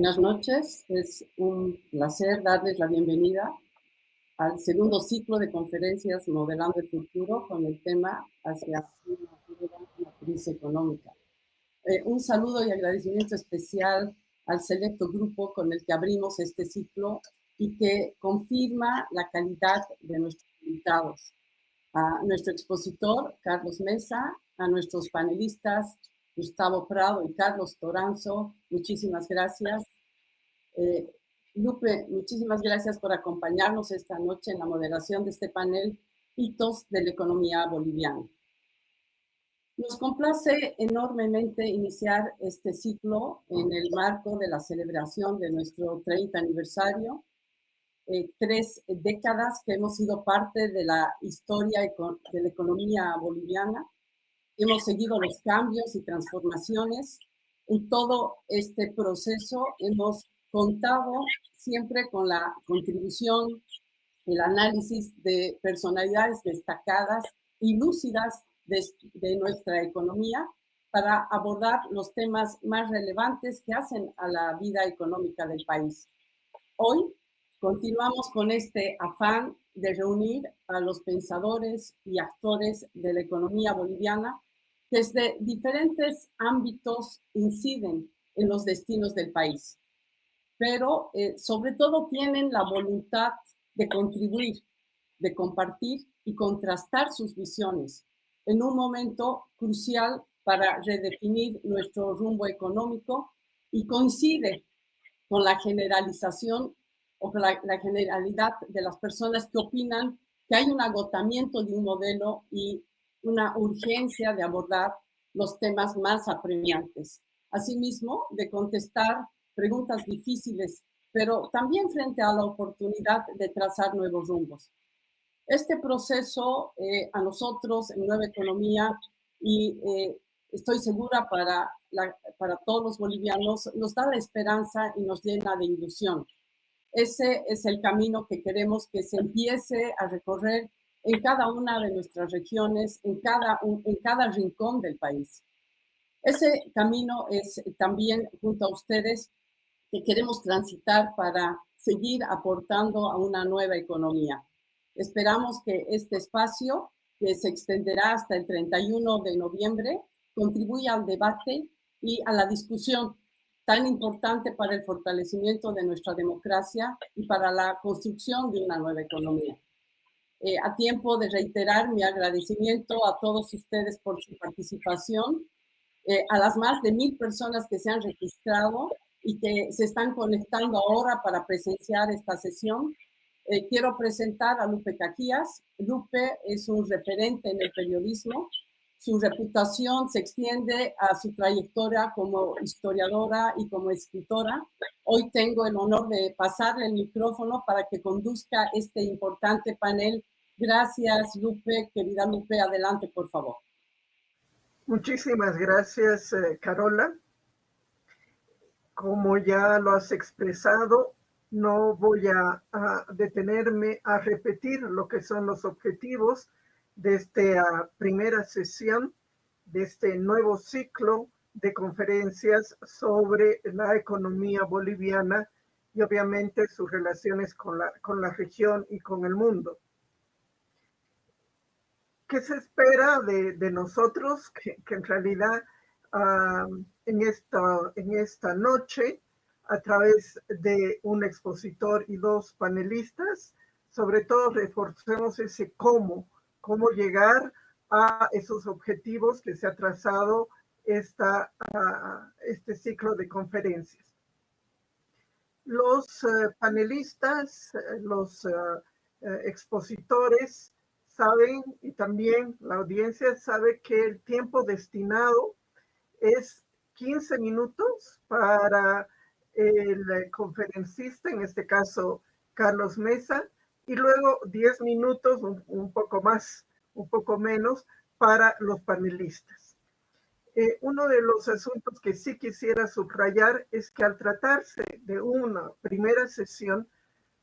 Buenas noches, es un placer darles la bienvenida al segundo ciclo de conferencias Modelando el Futuro con el tema hacia una futura matriz económica. Un saludo y agradecimiento especial al selecto grupo con el que abrimos este ciclo y que confirma la calidad de nuestros invitados. A nuestro expositor, Carlos Mesa, a nuestros panelistas, Gustavo Prado y Carlos Toranzo, muchísimas gracias. Lupe, muchísimas gracias por acompañarnos esta noche en la moderación de este panel Hitos de la Economía Boliviana. Nos complace enormemente iniciar este ciclo en el marco de la celebración de nuestro 30 aniversario. 3 décadas que hemos sido parte de la historia de la economía boliviana. Hemos seguido los cambios y transformaciones. En todo este proceso hemos contado siempre con la contribución, el análisis de personalidades destacadas y lúcidas de nuestra economía para abordar los temas más relevantes que hacen a la vida económica del país. Hoy continuamos con este afán de reunir a los pensadores y actores de la economía boliviana que desde diferentes ámbitos inciden en los destinos del país, pero sobre todo tienen la voluntad de contribuir, de compartir y contrastar sus visiones en un momento crucial para redefinir nuestro rumbo económico y coincide con la generalización o con la generalidad de las personas que opinan que hay un agotamiento de un modelo y una urgencia de abordar los temas más apremiantes. Asimismo, de contestar preguntas difíciles, pero también frente a la oportunidad de trazar nuevos rumbos. Este proceso a nosotros en Nueva Economía y estoy segura para todos los bolivianos, nos da la esperanza y nos llena de ilusión. Ese es el camino que queremos que se empiece a recorrer en cada una de nuestras regiones, en cada rincón del país. Ese camino es también junto a ustedes que queremos transitar para seguir aportando a una nueva economía. Esperamos que este espacio, que se extenderá hasta el 31 de noviembre, contribuya al debate y a la discusión tan importante para el fortalecimiento de nuestra democracia y para la construcción de una nueva economía. A tiempo de reiterar mi agradecimiento a todos ustedes por su participación, a las más de 1000 personas que se han registrado y que se están conectando ahora para presenciar esta sesión. Quiero presentar a Lupe Cajías. Lupe es un referente en el periodismo. Su reputación se extiende a su trayectoria como historiadora y como escritora. Hoy tengo el honor de pasarle el micrófono para que conduzca este importante panel. Gracias, Lupe. Querida Lupe, adelante, por favor. Muchísimas gracias, Carola. Como ya lo has expresado, no voy a detenerme a repetir lo que son los objetivos de esta primera sesión, de este nuevo ciclo de conferencias sobre la economía boliviana y obviamente sus relaciones con la región y con el mundo. ¿Qué se espera de nosotros? Que en realidad en esta noche, a través de un expositor y 2 panelistas, sobre todo reforcemos ese cómo llegar a esos objetivos que se ha trazado este ciclo de conferencias. Los panelistas, los expositores, saben, y también la audiencia sabe, que el tiempo destinado es 15 minutos para el conferencista, en este caso Carlos Mesa, y luego 10 minutos, un poco más, un poco menos, para los panelistas. Uno de los asuntos que sí quisiera subrayar es que al tratarse de una primera sesión,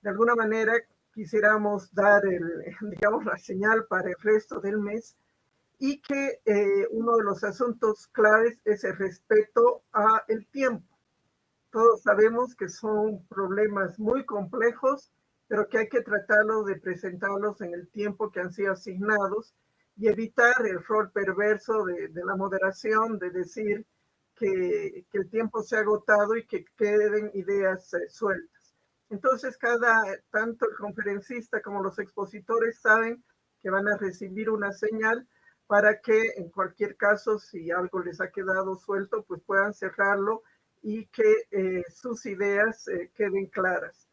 de alguna manera quisiéramos dar la señal para el resto del mes, y que uno de los asuntos claves es el respeto al tiempo. Todos sabemos que son problemas muy complejos, pero que hay que tratarlos de presentarlos en el tiempo que han sido asignados y evitar el rol perverso de la moderación, de decir que el tiempo se ha agotado y que queden ideas sueltas. Entonces, tanto el conferencista como los expositores saben que van a recibir una señal para que en cualquier caso, si algo les ha quedado suelto, pues puedan cerrarlo y que sus ideas queden claras.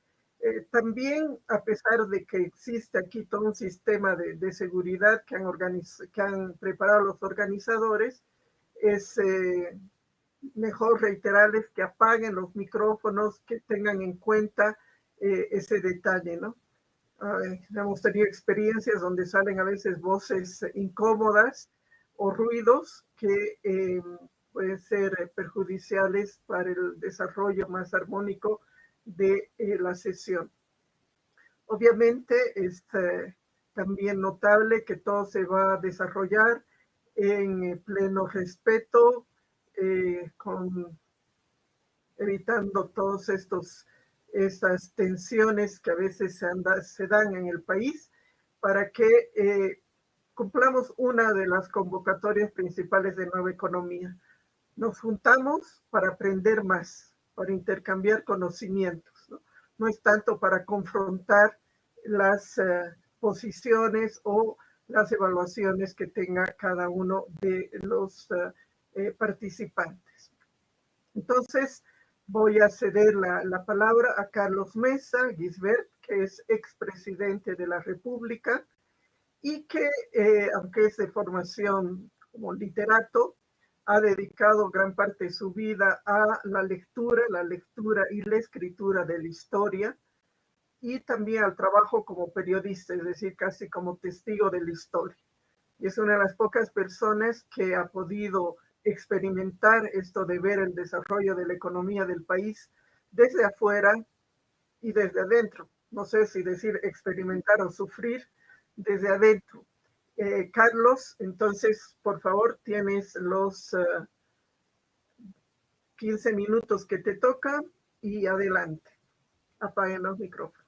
También, a pesar de que existe aquí todo un sistema de seguridad que han preparado los organizadores, es mejor reiterarles que apaguen los micrófonos, que tengan en cuenta ese detalle, ¿no? Hemos tenido experiencias donde salen a veces voces incómodas o ruidos que pueden ser perjudiciales para el desarrollo más armónico de la sesión. Obviamente es también notable que todo se va a desarrollar en pleno respeto, evitando todos estas tensiones que a veces se dan en el país, para que cumplamos una de las convocatorias principales de Nueva Economía. Nos juntamos para aprender más, para intercambiar conocimientos, ¿no? No es tanto para confrontar las posiciones o las evaluaciones que tenga cada uno de los participantes. Entonces, voy a ceder la palabra a Carlos Mesa Gisbert, que es expresidente de la República y que, aunque es de formación como literato, ha dedicado gran parte de su vida a la lectura y la escritura de la historia, y también al trabajo como periodista, es decir, casi como testigo de la historia. Y es una de las pocas personas que ha podido experimentar esto de ver el desarrollo de la economía del país desde afuera y desde adentro. No sé si decir experimentar o sufrir desde adentro. Carlos, entonces, por favor, tienes los 15 minutos que te toca y adelante. Apaguen los micrófonos.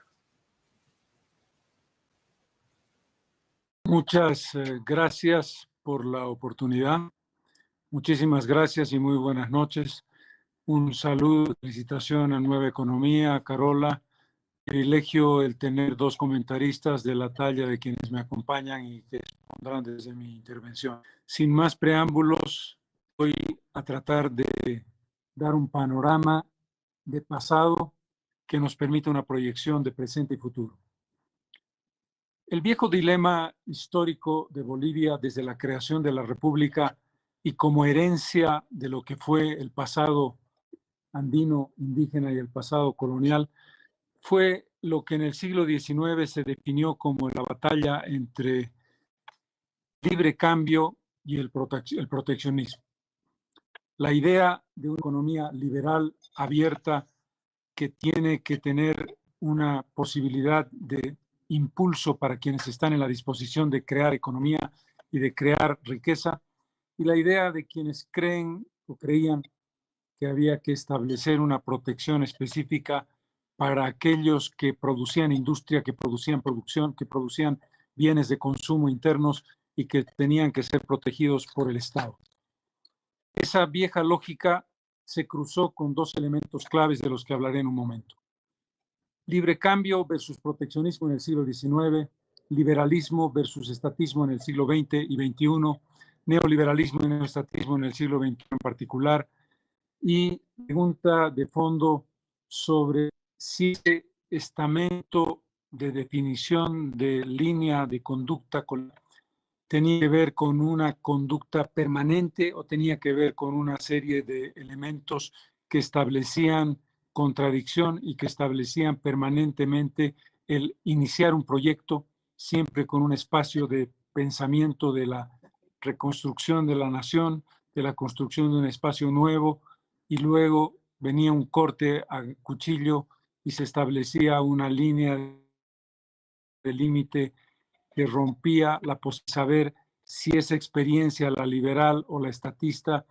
Muchas gracias por la oportunidad. Muchísimas gracias y muy buenas noches. Un saludo, felicitación a Nueva Economía, a Carola. Privilegio el tener dos comentaristas de la talla de quienes me acompañan y que expondrán desde mi intervención. Sin más preámbulos, voy a tratar de dar un panorama de pasado que nos permita una proyección de presente y futuro. El viejo dilema histórico de Bolivia desde la creación de la República y como herencia de lo que fue el pasado andino, indígena y el pasado colonial, fue lo que en el siglo XIX se definió como la batalla entre libre cambio y el proteccionismo. La idea de una economía liberal, abierta, que tiene que tener una posibilidad de impulso para quienes están en la disposición de crear economía y de crear riqueza, y la idea de quienes creen o creían que había que establecer una protección específica para aquellos que producían industria, que producían producción, que producían bienes de consumo internos y que tenían que ser protegidos por el Estado. Esa vieja lógica se cruzó con dos elementos claves de los que hablaré en un momento. Libre cambio versus proteccionismo en el siglo XIX, liberalismo versus estatismo en el siglo XX y XXI, neoliberalismo y neoestatismo en el siglo XXI en particular, y pregunta de fondo sobre si ese estamento de definición de línea de conducta tenía que ver con una conducta permanente o tenía que ver con una serie de elementos que establecían contradicción y que establecían permanentemente el iniciar un proyecto siempre con un espacio de pensamiento de la reconstrucción de la nación, de la construcción de un espacio nuevo, y luego venía un corte a cuchillo y se establecía una línea de límite que rompía la posibilidad de saber si esa experiencia, la liberal o la estatista,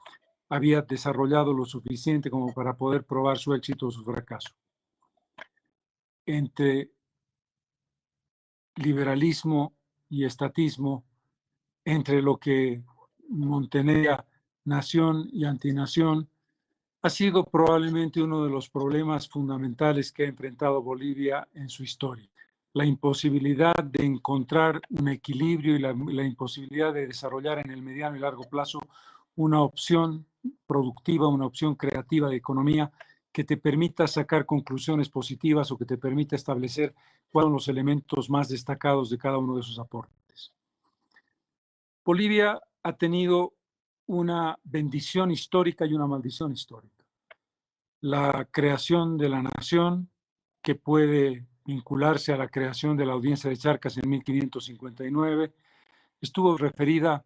había desarrollado lo suficiente como para poder probar su éxito o su fracaso. Entre liberalismo y estatismo, entre lo que Montenegro, nación y antinación, ha sido probablemente uno de los problemas fundamentales que ha enfrentado Bolivia en su historia. La imposibilidad de encontrar un equilibrio y la imposibilidad de desarrollar en el mediano y largo plazo una opción productiva, una opción creativa de economía que te permita sacar conclusiones positivas o que te permita establecer cuáles son los elementos más destacados de cada uno de sus aportes. Bolivia ha tenido una bendición histórica y una maldición histórica. La creación de la nación, que puede vincularse a la creación de la Audiencia de Charcas en 1559, estuvo referida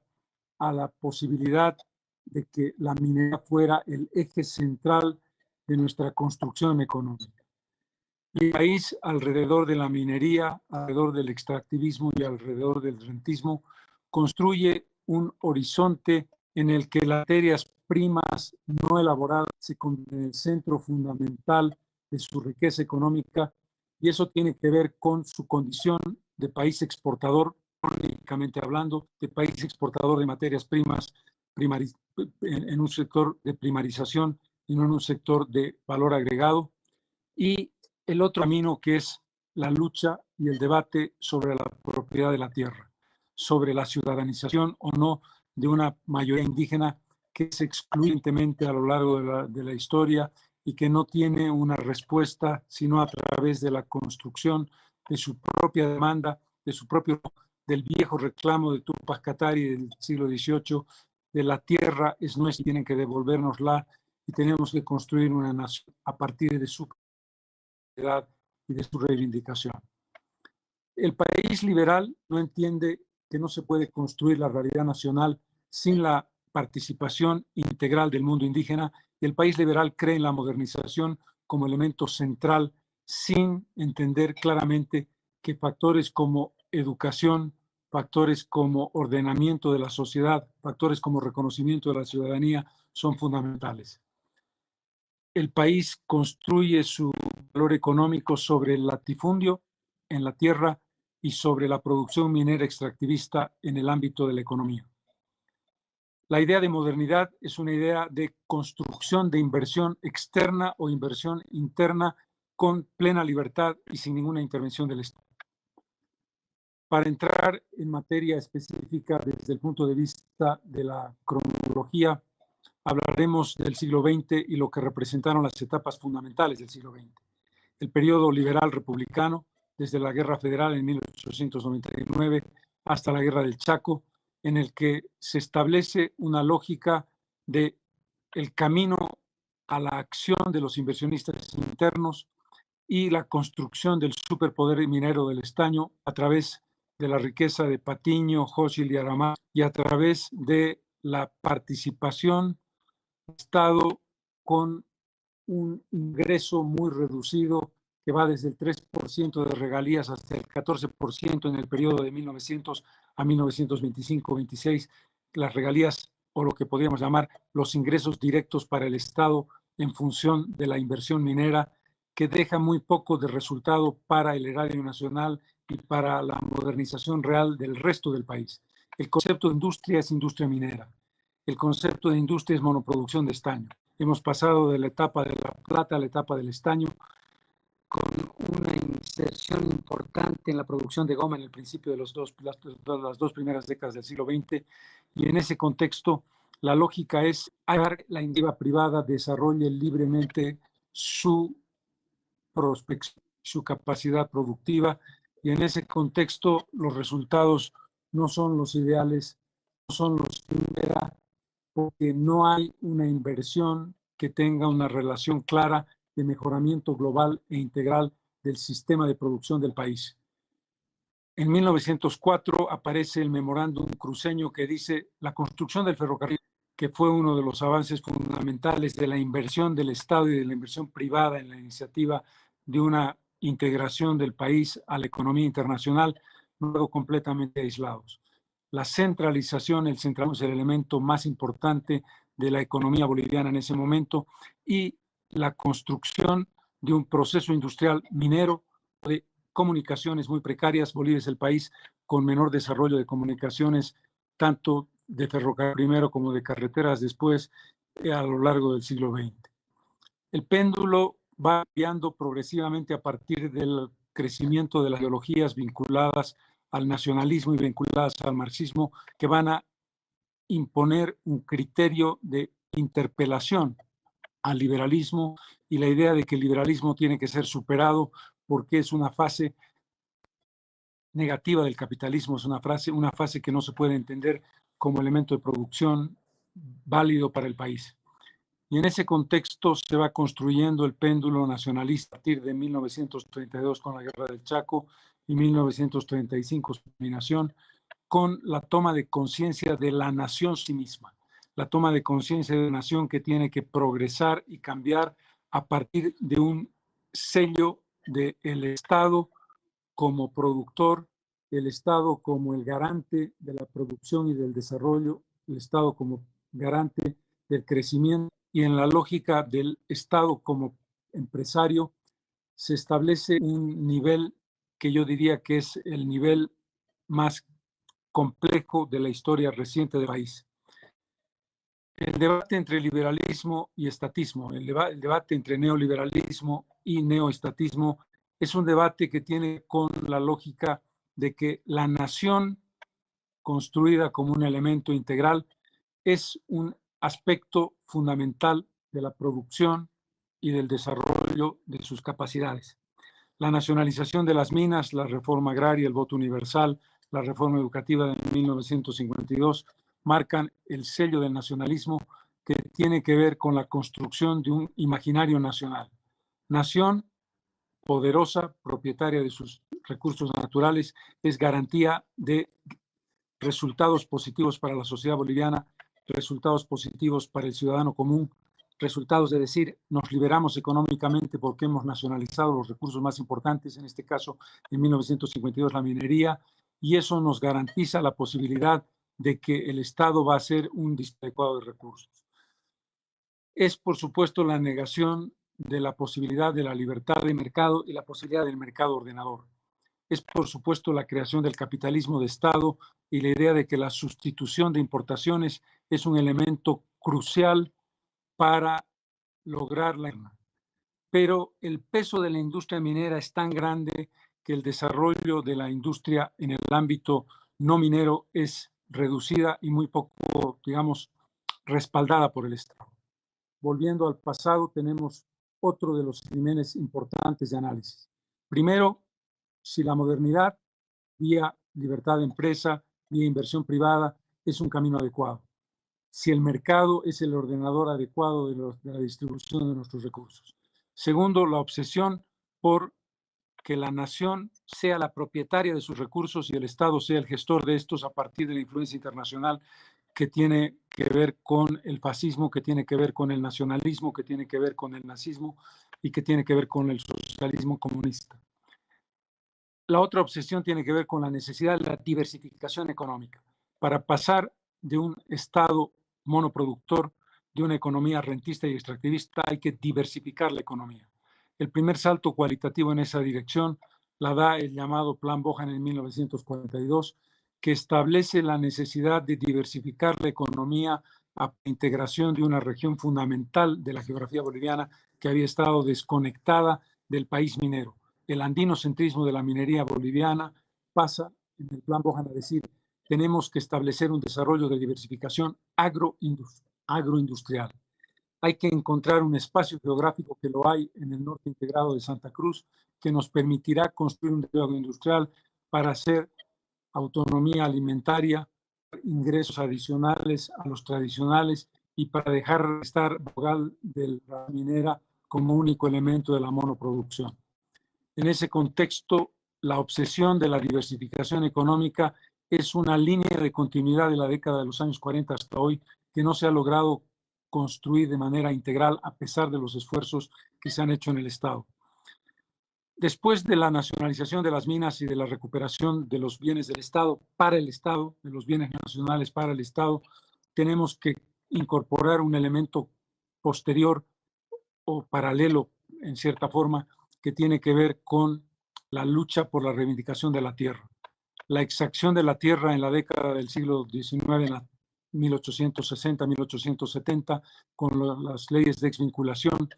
a la posibilidad de que la minería fuera el eje central de nuestra construcción económica. El país, alrededor de la minería, alrededor del extractivismo y alrededor del rentismo, construye un horizonte en el que las materias primas no elaboradas se convierten en el centro fundamental de su riqueza económica, y eso tiene que ver con su condición de país exportador, económicamente hablando, de país exportador de materias primas en un sector de primarización y no en un sector de valor agregado, y el otro camino que es la lucha y el debate sobre la propiedad de la tierra, sobre la ciudadanización o no de una mayoría indígena que es excluyentemente a lo largo de la historia y que no tiene una respuesta sino a través de la construcción de su propia demanda, del viejo reclamo de Tupac Katari del siglo XVIII, de la tierra es nuestra y tienen que devolvérnosla, y tenemos que construir una nación a partir de su y de su reivindicación. El país liberal no entiende que no se puede construir la realidad nacional sin la participación integral del mundo indígena, y el país liberal cree en la modernización como elemento central, sin entender claramente que factores como educación, factores como ordenamiento de la sociedad, factores como reconocimiento de la ciudadanía son fundamentales. El país construye su valor económico sobre el latifundio en la tierra y sobre la producción minera extractivista en el ámbito de la economía. La idea de modernidad es una idea de construcción de inversión externa o inversión interna con plena libertad y sin ninguna intervención del Estado. Para entrar en materia específica desde el punto de vista de la cronología, hablaremos del siglo XX y lo que representaron las etapas fundamentales del siglo XX. El periodo liberal republicano, desde la Guerra Federal en 1899 hasta la Guerra del Chaco, en el que se establece una lógica de el camino a la acción de los inversionistas internos y la construcción del superpoder minero del estaño a través de la riqueza de Patiño, Jóchil y Aramá, y a través de la participación del Estado con un ingreso muy reducido que va desde el 3% de regalías hasta el 14% en el periodo de 1900 a 1925-26, las regalías, o lo que podríamos llamar los ingresos directos para el Estado en función de la inversión minera, que deja muy poco de resultado para el erario nacional y para la modernización real del resto del país. El concepto de industria es industria minera. El concepto de industria es monoproducción de estaño. Hemos pasado de la etapa de la plata a la etapa del estaño, con una inserción importante en la producción de goma en el principio de las dos primeras décadas del siglo XX, y en ese contexto la lógica es que la iniciativa privada desarrolle libremente su prospección, su capacidad productiva, y en ese contexto los resultados no son los ideales, no son los que espera, porque no hay una inversión que tenga una relación clara de mejoramiento global e integral del sistema de producción del país. En 1904 aparece el memorándum cruceño que dice la construcción del ferrocarril, que fue uno de los avances fundamentales de la inversión del Estado y de la inversión privada en la iniciativa de una integración del país a la economía internacional, luego completamente aislados. La centralización, el centralismo es el elemento más importante de la economía boliviana en ese momento y la construcción de un proceso industrial minero de comunicaciones muy precarias. Bolivia es el país con menor desarrollo de comunicaciones, tanto de ferrocarril primero como de carreteras después, a lo largo del siglo XX. El péndulo va cambiando progresivamente a partir del crecimiento de las ideologías vinculadas al nacionalismo y vinculadas al marxismo, que van a imponer un criterio de interpelación al liberalismo y la idea de que el liberalismo tiene que ser superado porque es una fase negativa del capitalismo, es una fase que no se puede entender como elemento de producción válido para el país. Y en ese contexto se va construyendo el péndulo nacionalista a partir de 1932 con la Guerra del Chaco y 1935 su terminación, con la toma de conciencia de la nación sí misma, la toma de conciencia de una nación que tiene que progresar y cambiar a partir de un sello del Estado como productor, el Estado como el garante de la producción y del desarrollo, el Estado como garante del crecimiento, y en la lógica del Estado como empresario se establece un nivel que yo diría que es el nivel más complejo de la historia reciente del país. El debate entre liberalismo y estatismo, el debate entre neoliberalismo y neoestatismo es un debate que tiene con la lógica de que la nación construida como un elemento integral es un aspecto fundamental de la producción y del desarrollo de sus capacidades. La nacionalización de las minas, la reforma agraria, el voto universal, la reforma educativa de 1952 marcan el sello del nacionalismo que tiene que ver con la construcción de un imaginario nacional. Nación poderosa, propietaria de sus recursos naturales, es garantía de resultados positivos para la sociedad boliviana, resultados positivos para el ciudadano común, resultados de decir, nos liberamos económicamente porque hemos nacionalizado los recursos más importantes, en este caso, en 1952, la minería, y eso nos garantiza la posibilidad de que el Estado va a ser un distribuidor adecuado de recursos. Es, por supuesto, la negación de la posibilidad de la libertad de mercado y la posibilidad del mercado ordenador. Es, por supuesto, la creación del capitalismo de Estado y la idea de que la sustitución de importaciones es un elemento crucial para lograr la guerra. Pero el peso de la industria minera es tan grande que el desarrollo de la industria en el ámbito no minero es reducida y muy poco, digamos, respaldada por el Estado. Volviendo al pasado, tenemos otro de los crímenes importantes de análisis. Primero, si la modernidad, vía libertad de empresa, vía inversión privada, es un camino adecuado. Si el mercado es el ordenador adecuado de la distribución de nuestros recursos. Segundo, la obsesión por que la nación sea la propietaria de sus recursos y el Estado sea el gestor de estos a partir de la influencia internacional que tiene que ver con el fascismo, que tiene que ver con el nacionalismo, que tiene que ver con el nazismo y que tiene que ver con el socialismo comunista. La otra obsesión tiene que ver con la necesidad de la diversificación económica. Para pasar de un Estado monoproductor, de una economía rentista y extractivista, hay que diversificar la economía. El primer salto cualitativo en esa dirección la da el llamado Plan Bojan en 1942, que establece la necesidad de diversificar la economía a integración de una región fundamental de la geografía boliviana que había estado desconectada del país minero. El andinocentrismo de la minería boliviana pasa en el Plan Bojan a decir tenemos que establecer un desarrollo de diversificación agroindustrial. Hay que encontrar un espacio geográfico que lo hay en el norte integrado de Santa Cruz que nos permitirá construir un desarrollo industrial para hacer autonomía alimentaria, ingresos adicionales a los tradicionales y para dejar de estar vogal de la minera como único elemento de la monoproducción. En ese contexto, la obsesión de la diversificación económica es una línea de continuidad de la década de los años 40 hasta hoy que no se ha logrado construir de manera integral a pesar de los esfuerzos que se han hecho en el Estado. Después de la nacionalización de las minas y de la recuperación de los bienes del Estado para el Estado, de los bienes nacionales para el Estado, tenemos que incorporar un elemento posterior o paralelo, en cierta forma, que tiene que ver con la lucha por la reivindicación de la tierra. La exacción de la tierra en la década del siglo XIX, en la 1860, 1870, con las leyes de exvinculación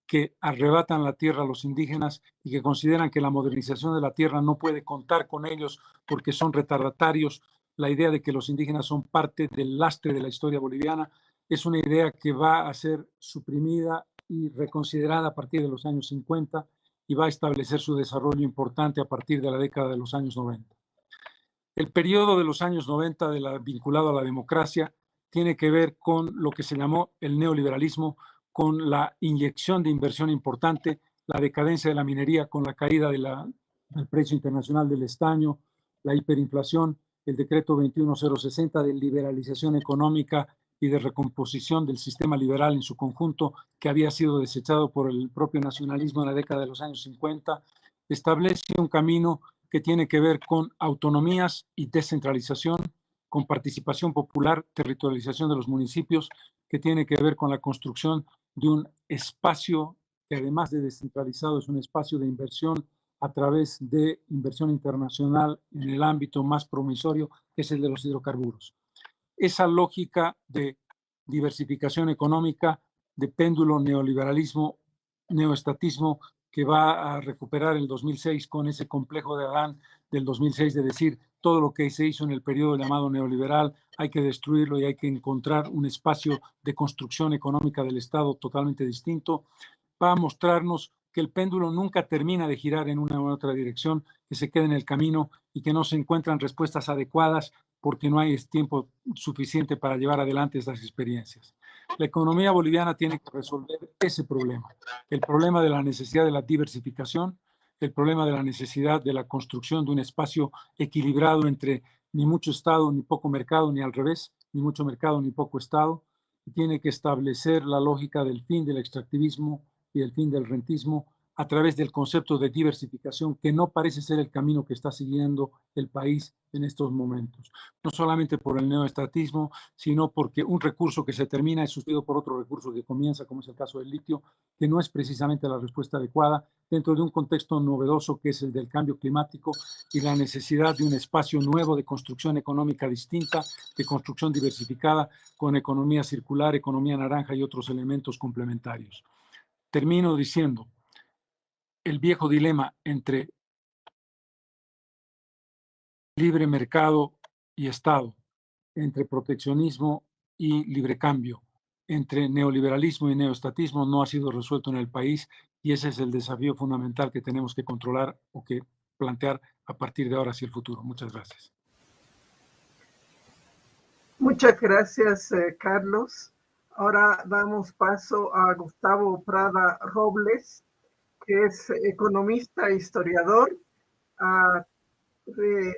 que arrebatan la tierra a los indígenas y que consideran que la modernización de la tierra no puede contar con ellos porque son retardatarios. La idea de que los indígenas son parte del lastre de la historia boliviana es una idea que va a ser suprimida y reconsiderada a partir de los años 50 y va a establecer su desarrollo importante a partir de la década de los años 90. El periodo de los años 90 vinculado a la democracia tiene que ver con lo que se llamó el neoliberalismo, con la inyección de inversión importante, la decadencia de la minería con la caída del precio internacional del estaño, la hiperinflación, el decreto 21060 de liberalización económica y de recomposición del sistema liberal en su conjunto, que había sido desechado por el propio nacionalismo en la década de los años 50, establece un camino que tiene que ver con autonomías y descentralización, con participación popular, territorialización de los municipios, que tiene que ver con la construcción de un espacio que además de descentralizado es un espacio de inversión a través de inversión internacional en el ámbito más promisorio, que es el de los hidrocarburos. Esa lógica de diversificación económica, de péndulo neoliberalismo, neoestatismo, que va a recuperar el 2006 con ese complejo de Adán del 2006 de decir todo lo que se hizo en el periodo llamado neoliberal hay que destruirlo y hay que encontrar un espacio de construcción económica del Estado totalmente distinto, va a mostrarnos que el péndulo nunca termina de girar en una u otra dirección, que se queda en el camino y que no se encuentran respuestas adecuadas porque no hay tiempo suficiente para llevar adelante estas experiencias. La economía boliviana tiene que resolver ese problema, el problema de la necesidad de la diversificación, el problema de la necesidad de la construcción de un espacio equilibrado entre ni mucho Estado ni poco mercado, ni al revés, ni mucho mercado ni poco Estado, y tiene que establecer la lógica del fin del extractivismo y el fin del rentismo a través del concepto de diversificación, que no parece ser el camino que está siguiendo el país en estos momentos. No solamente por el neoestatismo, sino porque un recurso que se termina es sustituido por otro recurso que comienza, como es el caso del litio, que no es precisamente la respuesta adecuada dentro de un contexto novedoso que es el del cambio climático y la necesidad de un espacio nuevo de construcción económica distinta, de construcción diversificada, con economía circular, economía naranja y otros elementos complementarios. Termino diciendo, el viejo dilema entre libre mercado y Estado, entre proteccionismo y libre cambio, entre neoliberalismo y neoestatismo no ha sido resuelto en el país y ese es el desafío fundamental que tenemos que controlar o que plantear a partir de ahora hacia el futuro. Muchas gracias. Muchas gracias, Carlos. Ahora damos paso a Gustavo Prada Robles, que es economista e historiador. Ha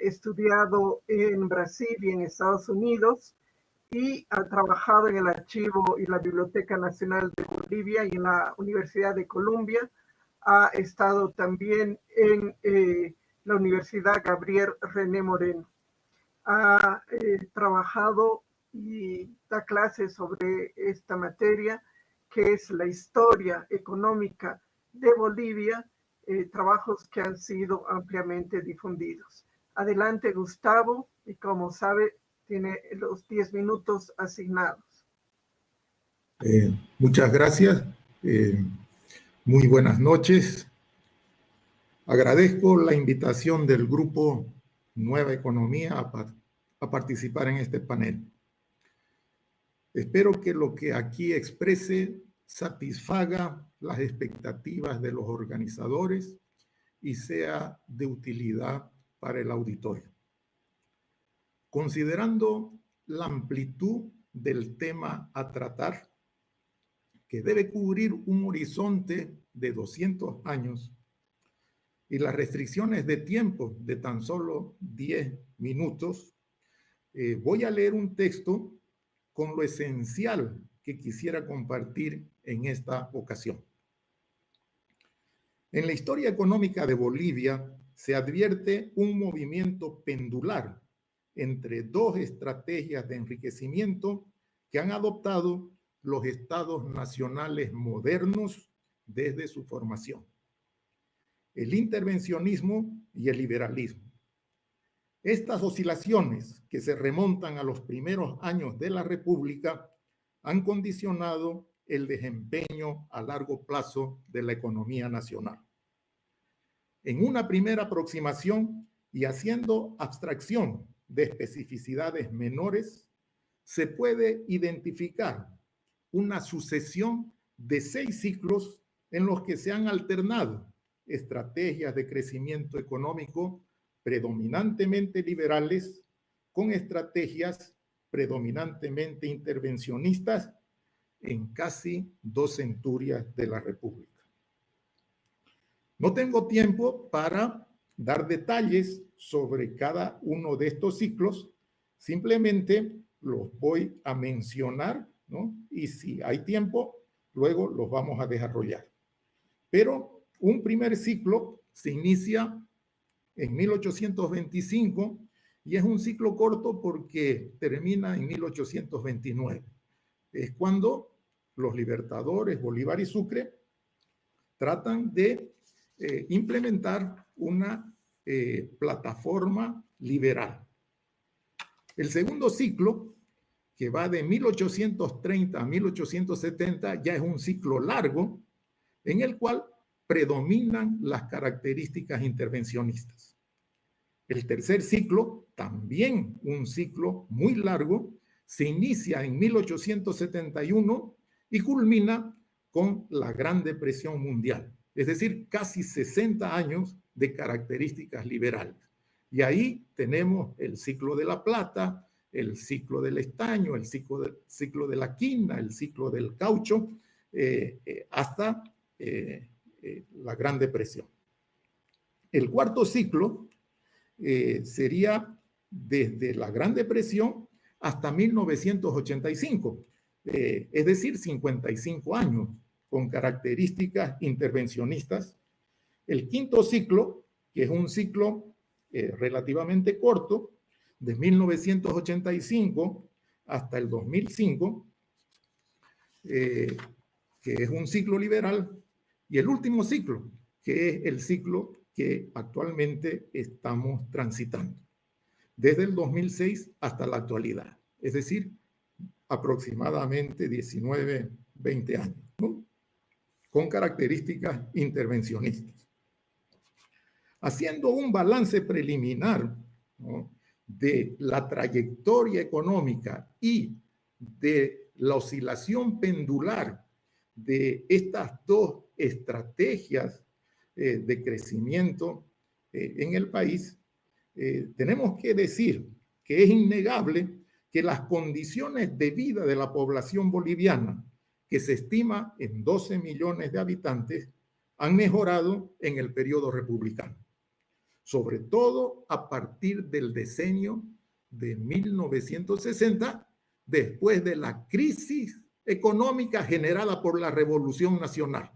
estudiado en Brasil y en Estados Unidos y ha trabajado en el Archivo y la Biblioteca Nacional de Bolivia y en la Universidad de Columbia. Ha estado también en la Universidad Gabriel René Moreno. Ha trabajado y da clases sobre esta materia, que es la historia económica de Bolivia, trabajos que han sido ampliamente difundidos. Adelante, Gustavo, y como sabe, tiene los 10 minutos asignados. Muchas gracias. Muy buenas noches. Agradezco la invitación del grupo Nueva Economía a participar en este panel. Espero que lo que aquí exprese satisfaga las expectativas de los organizadores y sea de utilidad para el auditorio. Considerando la amplitud del tema a tratar, que debe cubrir un horizonte de 200 años, y las restricciones de tiempo de tan solo 10 minutos, voy a leer un texto con lo esencial que quisiera compartir en esta ocasión. En la historia económica de Bolivia se advierte un movimiento pendular entre dos estrategias de enriquecimiento que han adoptado los estados nacionales modernos desde su formación: el intervencionismo y el liberalismo. Estas oscilaciones, que se remontan a los primeros años de la República, han condicionado el desempeño a largo plazo de la economía nacional. En una primera aproximación y haciendo abstracción de especificidades menores, se puede identificar una sucesión de 6 ciclos en los que se han alternado estrategias de crecimiento económico predominantemente liberales con estrategias predominantemente intervencionistas en casi 2 centurias de la República. No tengo tiempo para dar detalles sobre cada uno de estos ciclos, simplemente los voy a mencionar, ¿no? Y si hay tiempo, luego los vamos a desarrollar. Pero un primer ciclo se inicia en 1825 y es un ciclo corto porque termina en 1829. Es cuando los libertadores Bolívar y Sucre tratan de implementar una plataforma liberal. El segundo ciclo, que va de 1830 a 1870, ya es un ciclo largo en el cual predominan las características intervencionistas. El tercer ciclo, también un ciclo muy largo, se inicia en 1871 y culmina con la Gran Depresión Mundial, es decir, casi 60 años de características liberales. Y ahí tenemos el ciclo de la plata, el ciclo del estaño, el ciclo de la quina, el ciclo del caucho, hasta la Gran Depresión. El cuarto ciclo sería desde la Gran Depresión hasta 1985, es decir, 55 años, con características intervencionistas. El quinto ciclo, que es un ciclo relativamente corto, de 1985 hasta el 2005, que es un ciclo liberal, y el último ciclo, que es el ciclo que actualmente estamos transitando, desde el 2006 hasta la actualidad, es decir, aproximadamente 19, 20 años, ¿no? Con características intervencionistas. Haciendo un balance preliminar, ¿no?, de la trayectoria económica y de la oscilación pendular de estas dos estrategias de crecimiento en el país, tenemos que decir que es innegable que las condiciones de vida de la población boliviana, que se estima en 12 millones de habitantes, han mejorado en el periodo republicano, sobre todo a partir del decenio de 1960, después de la crisis económica generada por la Revolución Nacional.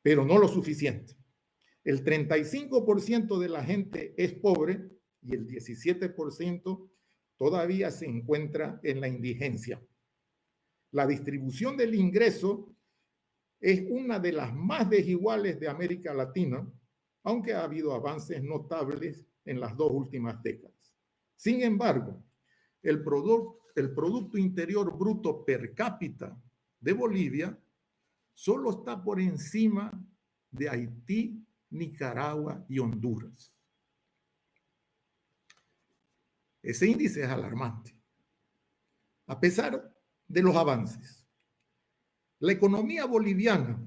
Pero no lo suficiente. El 35% de la gente es pobre y el 17% todavía se encuentra en la indigencia. La distribución del ingreso es una de las más desiguales de América Latina, aunque ha habido avances notables en las 2 últimas décadas. Sin embargo, el Producto Interior Bruto per cápita de Bolivia solo está por encima de Haití, Nicaragua y Honduras. Ese índice es alarmante. A pesar de los avances, la economía boliviana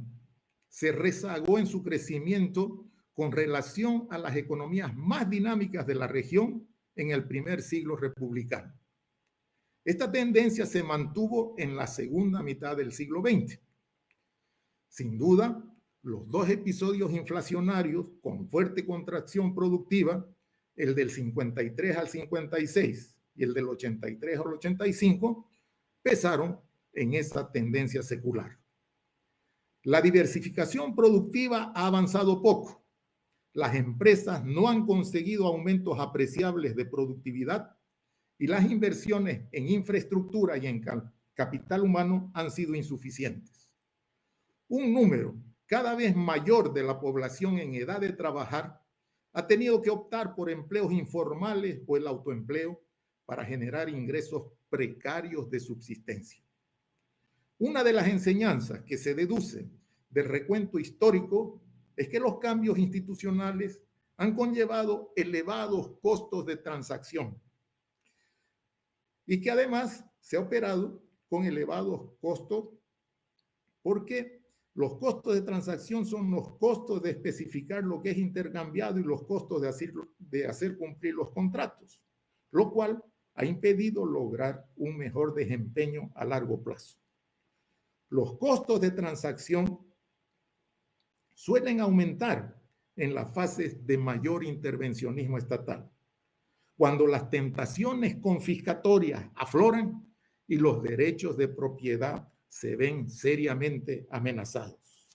se rezagó en su crecimiento con relación a las economías más dinámicas de la región en el primer siglo republicano. Esta tendencia se mantuvo en la segunda mitad del siglo XX. Sin duda, los 2 episodios inflacionarios con fuerte contracción productiva, el del 53 al 56 y el del 83 al 85, pesaron en esa tendencia secular. La diversificación productiva ha avanzado poco. Las empresas no han conseguido aumentos apreciables de productividad y las inversiones en infraestructura y en capital humano han sido insuficientes. Un número cada vez mayor de la población en edad de trabajar ha tenido que optar por empleos informales o el autoempleo para generar ingresos precarios de subsistencia. Una de las enseñanzas que se deduce del recuento histórico es que los cambios institucionales han conllevado elevados costos de transacción y que además se ha operado con elevados costos porque los costos de transacción son los costos de especificar lo que es intercambiado y los costos de hacer cumplir los contratos, lo cual ha impedido lograr un mejor desempeño a largo plazo. Los costos de transacción suelen aumentar en las fases de mayor intervencionismo estatal, cuando las tentaciones confiscatorias afloran y los derechos de propiedad se ven seriamente amenazados.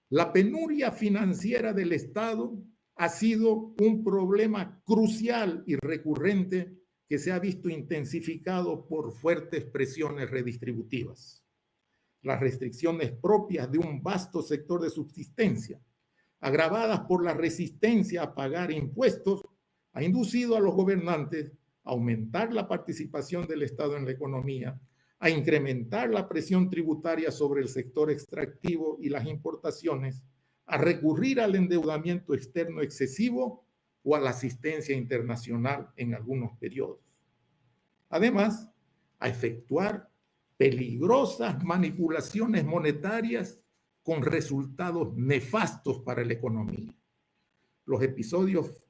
La penuria financiera del Estado ha sido un problema crucial y recurrente que se ha visto intensificado por fuertes presiones redistributivas. Las restricciones propias de un vasto sector de subsistencia, agravadas por la resistencia a pagar impuestos, ha inducido a los gobernantes a aumentar la participación del Estado en la economía, a incrementar la presión tributaria sobre el sector extractivo y las importaciones, a recurrir al endeudamiento externo excesivo o a la asistencia internacional en algunos periodos. Además, a efectuar peligrosas manipulaciones monetarias con resultados nefastos para la economía. Los episodios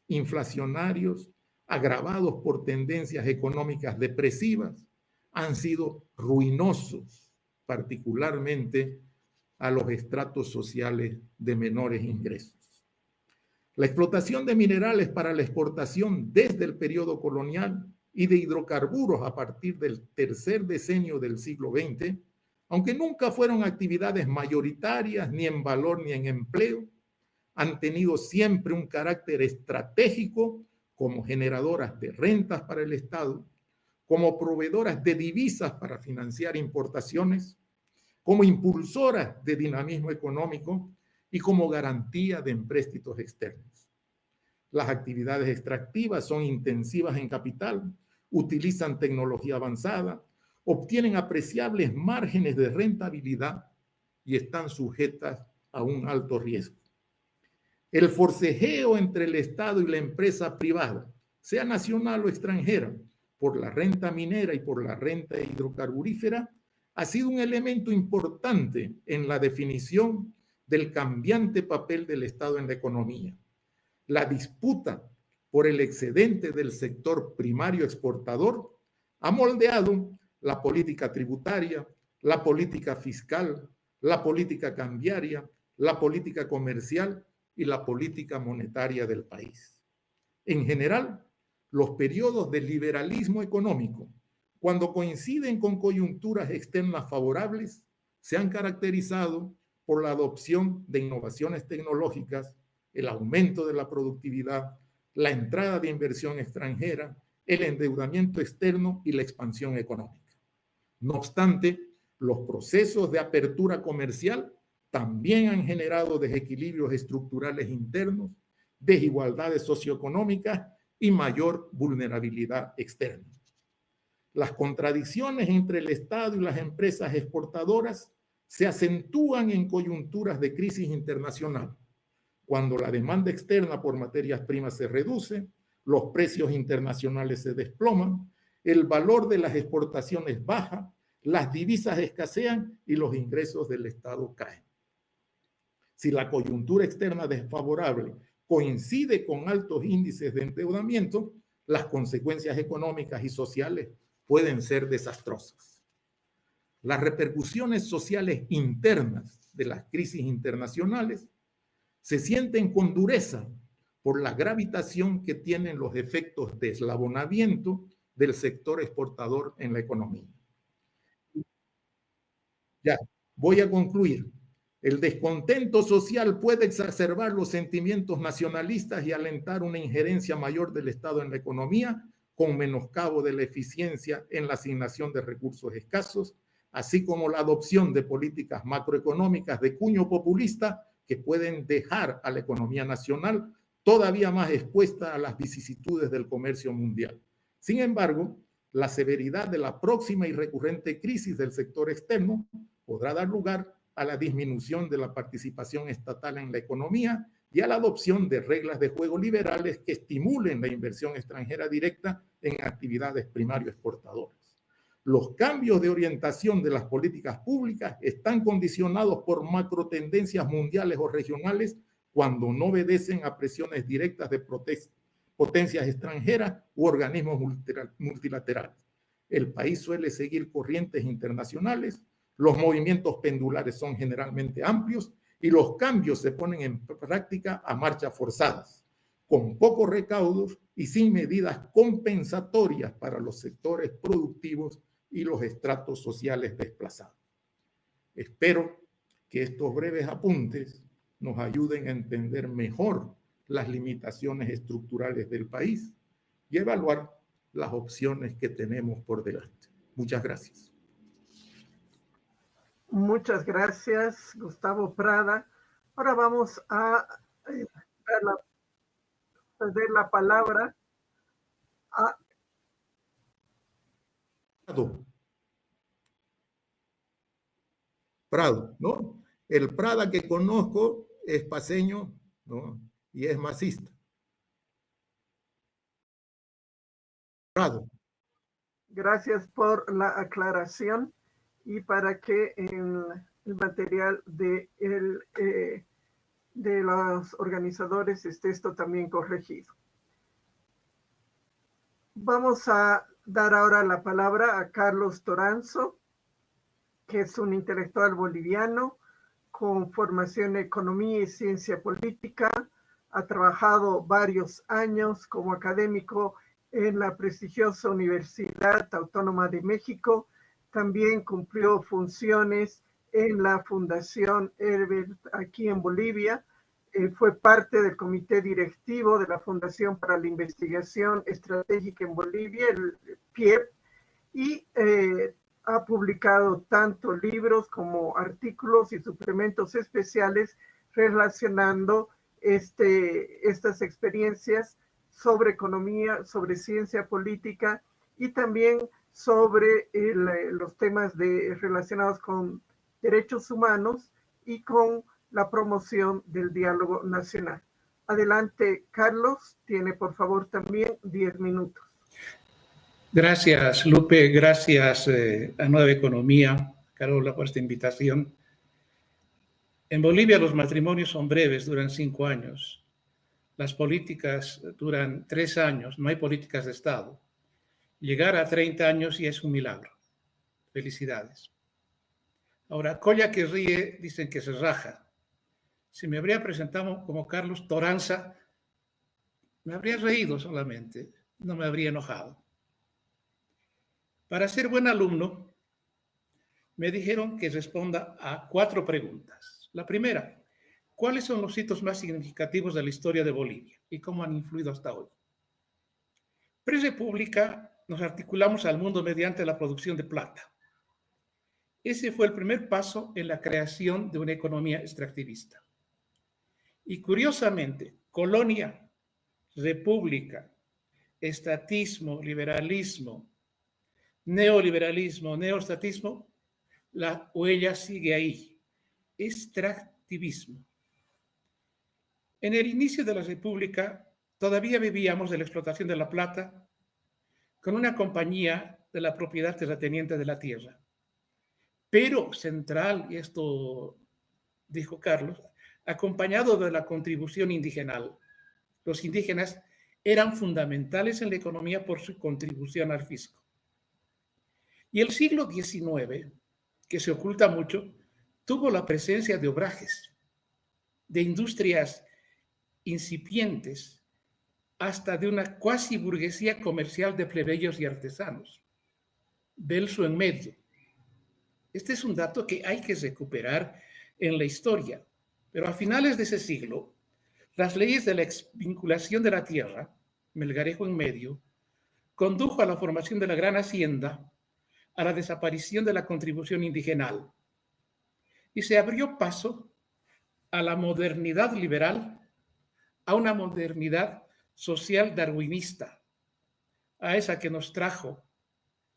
inflacionarios agravados por tendencias económicas depresivas han sido ruinosos, particularmente a los estratos sociales de menores ingresos. La explotación de minerales para la exportación desde el periodo colonial y de hidrocarburos a partir del tercer decenio del siglo XX, aunque nunca fueron actividades mayoritarias ni en valor ni en empleo, han tenido siempre un carácter estratégico como generadoras de rentas para el Estado, como proveedoras de divisas para financiar importaciones, como impulsoras de dinamismo económico y como garantía de empréstitos externos. Las actividades extractivas son intensivas en capital, utilizan tecnología avanzada, obtienen apreciables márgenes de rentabilidad y están sujetas a un alto riesgo. El forcejeo entre el Estado y la empresa privada, sea nacional o extranjera, por la renta minera y por la renta hidrocarburífera, ha sido un elemento importante en la definición del cambiante papel del Estado en la economía. La disputa por el excedente del sector primario exportador ha moldeado la política tributaria, la política fiscal, la política cambiaria, la política comercial y la política monetaria del país. En general, los periodos de liberalismo económico, cuando coinciden con coyunturas externas favorables, se han caracterizado por la adopción de innovaciones tecnológicas, el aumento de la productividad, la entrada de inversión extranjera, el endeudamiento externo y la expansión económica. No obstante, los procesos de apertura comercial también han generado desequilibrios estructurales internos, desigualdades socioeconómicas y mayor vulnerabilidad externa. Las contradicciones entre el Estado y las empresas exportadoras se acentúan en coyunturas de crisis internacional, cuando la demanda externa por materias primas se reduce, los precios internacionales se desploman, el valor de las exportaciones baja, las divisas escasean y los ingresos del Estado caen. Si la coyuntura externa desfavorable coincide con altos índices de endeudamiento, las consecuencias económicas y sociales pueden ser desastrosas. Las repercusiones sociales internas de las crisis internacionales se sienten con dureza por la gravitación que tienen los efectos de eslabonamiento del sector exportador en la economía. Ya, voy a concluir. El descontento social puede exacerbar los sentimientos nacionalistas y alentar una injerencia mayor del Estado en la economía, con menoscabo de la eficiencia en la asignación de recursos escasos, así como la adopción de políticas macroeconómicas de cuño populista que pueden dejar a la economía nacional todavía más expuesta a las vicisitudes del comercio mundial. Sin embargo, la severidad de la próxima y recurrente crisis del sector externo podrá dar lugar a la disminución de la participación estatal en la economía y a la adopción de reglas de juego liberales que estimulen la inversión extranjera directa en actividades primario exportadoras. Los cambios de orientación de las políticas públicas están condicionados por macrotendencias mundiales o regionales cuando no obedecen a presiones directas de potencias extranjeras u organismos multilaterales. El país suele seguir corrientes internacionales, los movimientos pendulares son generalmente amplios y los cambios se ponen en práctica a marchas forzadas, con pocos recaudos y sin medidas compensatorias para los sectores productivos y los estratos sociales desplazados. Espero que estos breves apuntes nos ayuden a entender mejor las limitaciones estructurales del país y evaluar las opciones que tenemos por delante. Muchas gracias. Muchas gracias, Gustavo Prada. Ahora vamos a ceder la palabra a Prado, ¿no? El Prada que conozco es paceño, ¿no? Y es masista. Prado. Gracias por la aclaración y para que en el material de los organizadores esté esto también corregido. Vamos a dar ahora la palabra a Carlos Toranzo, que es un intelectual boliviano con formación en economía y ciencia política. Ha trabajado varios años como académico en la prestigiosa Universidad Autónoma de México. También cumplió funciones en la Fundación Herbert aquí en Bolivia. Fue parte del comité directivo de la Fundación para la Investigación Estratégica en Bolivia, el PIEP, y ha publicado tanto libros como artículos y suplementos especiales relacionando estas experiencias sobre economía, sobre ciencia política y también sobre los temas relacionados con derechos humanos y con la promoción del diálogo nacional. Adelante, Carlos, tiene por favor también 10 minutos. Gracias, Lupe. Gracias a Nueva Economía, Carola, por esta invitación. En Bolivia los matrimonios son breves, duran 5 años. Las políticas duran 3 años, no hay políticas de Estado. Llegar a 30 años ya es un milagro. Felicidades. Ahora, colla que ríe, dicen que se raja. Si me habría presentado como Carlos Toranza, me habría reído solamente, no me habría enojado. Para ser buen alumno, me dijeron que responda a 4 preguntas. La primera, ¿cuáles son los hitos más significativos de la historia de Bolivia y cómo han influido hasta hoy? Pre-república nos articulamos al mundo mediante la producción de plata. Ese fue el primer paso en la creación de una economía extractivista. Y curiosamente, colonia, república, estatismo, liberalismo, neoliberalismo, neoestatismo, la huella sigue ahí. Extractivismo. En el inicio de la República todavía vivíamos de la explotación de la plata con una compañía de la propiedad terrateniente de la tierra. Pero central, y esto dijo Carlos, acompañado de la contribución indigenal. Los indígenas eran fundamentales en la economía por su contribución al fisco. Y el siglo XIX, que se oculta mucho, tuvo la presencia de obrajes, de industrias incipientes, hasta de una cuasi burguesía comercial de plebeyos y artesanos. Belso en medio. Este es un dato que hay que recuperar en la historia, pero a finales de ese siglo, las leyes de la exvinculación de la tierra, Melgarejo en medio, condujo a la formación de la Gran Hacienda, a la desaparición de la contribución indigenal, y se abrió paso a la modernidad liberal, a una modernidad social darwinista, a esa que nos trajo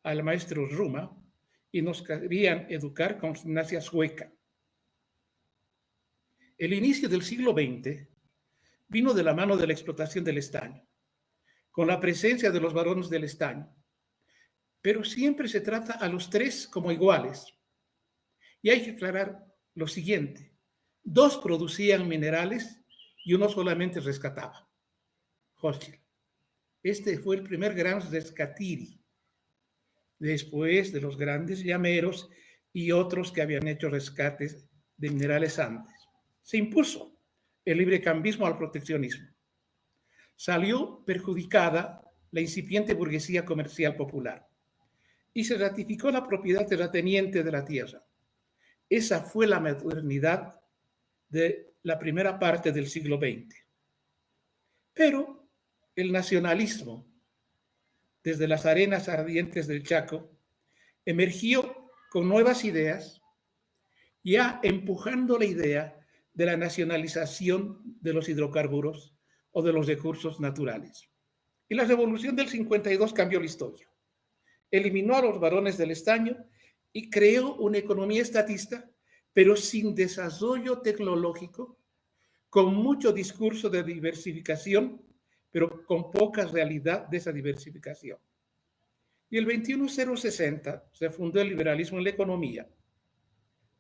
al maestro Ruma y nos querían educar con gimnasia sueca. El inicio del siglo XX vino de la mano de la explotación del estaño, con la presencia de los varones del estaño, pero siempre se trata a los tres como iguales. Y hay que aclarar lo siguiente: dos producían minerales y uno solamente rescataba. Hochschild. Este fue el primer gran rescatiri, después de los grandes llameros y otros que habían hecho rescates de minerales antes. Se impuso el librecambismo al proteccionismo. Salió perjudicada la incipiente burguesía comercial popular y se ratificó la propiedad terrateniente de la tierra. Esa fue la modernidad de la primera parte del siglo XX. Pero el nacionalismo, desde las arenas ardientes del Chaco, emergió con nuevas ideas, ya empujando la idea de la nacionalización de los hidrocarburos o de los recursos naturales. Y la revolución del 52 cambió la historia. Eliminó a los varones del estaño y creó una economía estatista, pero sin desarrollo tecnológico, con mucho discurso de diversificación, pero con poca realidad de esa diversificación. Y el 21060 se fundó el liberalismo en la economía.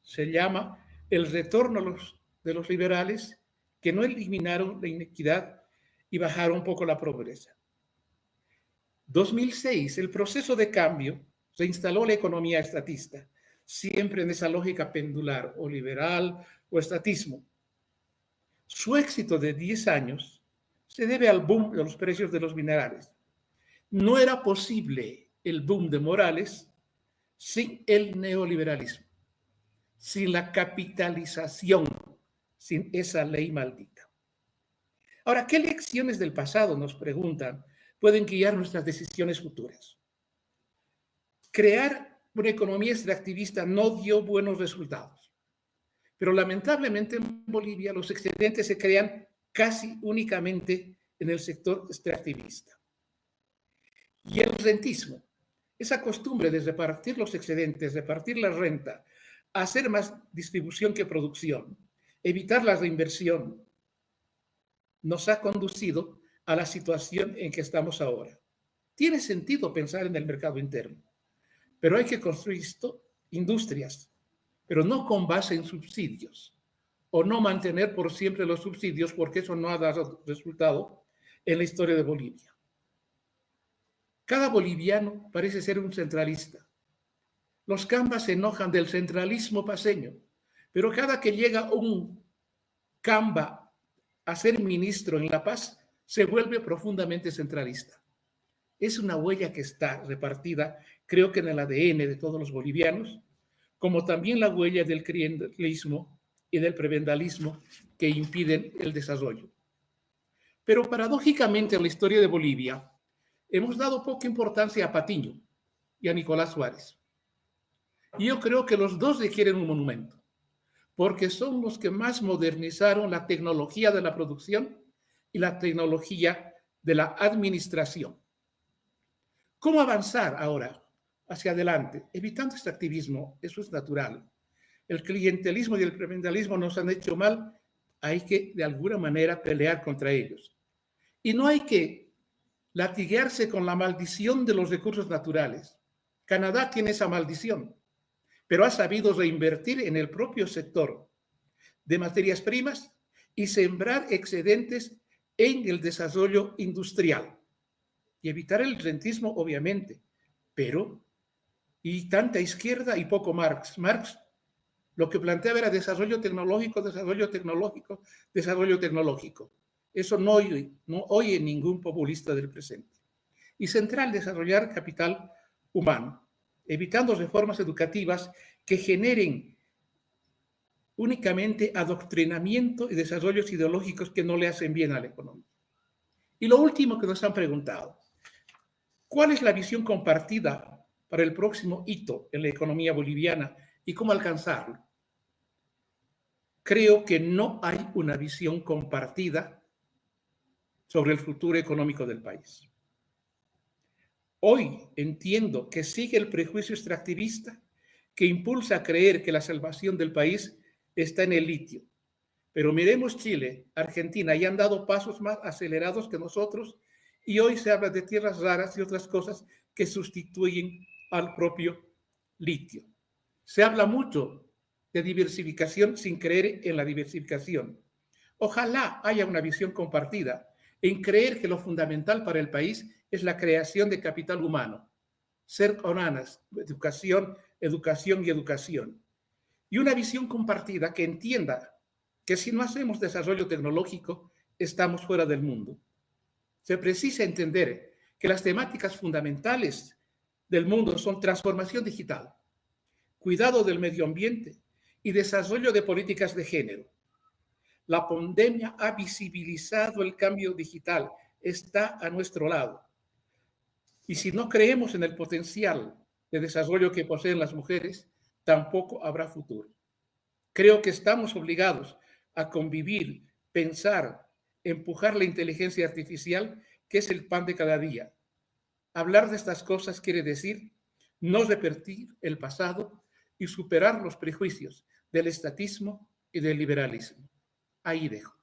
Se llama el retorno de los liberales, que no eliminaron la inequidad y bajaron un poco la pobreza. 2006, el proceso de cambio, se instaló la economía estatista, siempre en esa lógica pendular, o liberal o estatismo. Su éxito de 10 años se debe al boom de los precios de los minerales. No era posible el boom de Morales sin el neoliberalismo, sin la capitalización, sin esa ley maldita. Ahora, ¿qué lecciones del pasado, nos preguntan, pueden guiar nuestras decisiones futuras? Crear una economía extractivista no dio buenos resultados, pero lamentablemente en Bolivia los excedentes se crean casi únicamente en el sector extractivista. Y el rentismo, esa costumbre de repartir los excedentes, repartir la renta, hacer más distribución que producción, evitar la reinversión, nos ha conducido a la situación en que estamos ahora. Tiene sentido pensar en el mercado interno, pero hay que construir industrias, pero no con base en subsidios, o no mantener por siempre los subsidios, porque eso no ha dado resultado en la historia de Bolivia. Cada boliviano parece ser un centralista. Los cambas se enojan del centralismo paseño, pero cada que llega un camba a ser ministro en La Paz, se vuelve profundamente centralista. Es una huella que está repartida, creo que en el ADN de todos los bolivianos, como también la huella del clientelismo y del prebendalismo que impiden el desarrollo. Pero paradójicamente en la historia de Bolivia hemos dado poca importancia a Patiño y a Nicolás Suárez. Y yo creo que los dos requieren un monumento, porque son los que más modernizaron la tecnología de la producción y la tecnología de la administración. ¿Cómo avanzar ahora hacia adelante? Evitando extractivismo, eso es natural. El clientelismo y el prebendalismo nos han hecho mal, hay que de alguna manera pelear contra ellos. Y no hay que latiguearse con la maldición de los recursos naturales. Canadá tiene esa maldición, pero ha sabido reinvertir en el propio sector de materias primas y sembrar excedentes en el desarrollo industrial. Y evitar el rentismo, obviamente, pero y tanta izquierda y poco Marx. Marx lo que planteaba era desarrollo tecnológico, desarrollo tecnológico, desarrollo tecnológico. Eso no oye ningún populista del presente. Y central, desarrollar capital humano, evitando reformas educativas que generen únicamente adoctrinamiento y desarrollos ideológicos que no le hacen bien a la economía. Y lo último que nos han preguntado, ¿Cuál es la visión compartida para el próximo hito en la economía boliviana y cómo alcanzarlo? Creo que no hay una visión compartida sobre el futuro económico del país. Hoy entiendo que sigue el prejuicio extractivista que impulsa a creer que la salvación del país está en el litio. Pero miremos Chile, Argentina, y han dado pasos más acelerados que nosotros y hoy se habla de tierras raras y otras cosas que sustituyen al propio litio. Se habla mucho de diversificación sin creer en la diversificación. Ojalá haya una visión compartida en creer que lo fundamental para el país es la creación de capital humano, ser humanas, educación, educación y educación. Y una visión compartida que entienda que si no hacemos desarrollo tecnológico, estamos fuera del mundo. Se precisa entender que las temáticas fundamentales del mundo son transformación digital, cuidado del medio ambiente y desarrollo de políticas de género. La pandemia ha visibilizado el cambio digital, está a nuestro lado. Y si no creemos en el potencial de desarrollo que poseen las mujeres, tampoco habrá futuro. Creo que estamos obligados a convivir, pensar, empujar la inteligencia artificial, que es el pan de cada día. Hablar de estas cosas quiere decir no repetir el pasado y superar los prejuicios del estatismo y del liberalismo. Ahí dejo.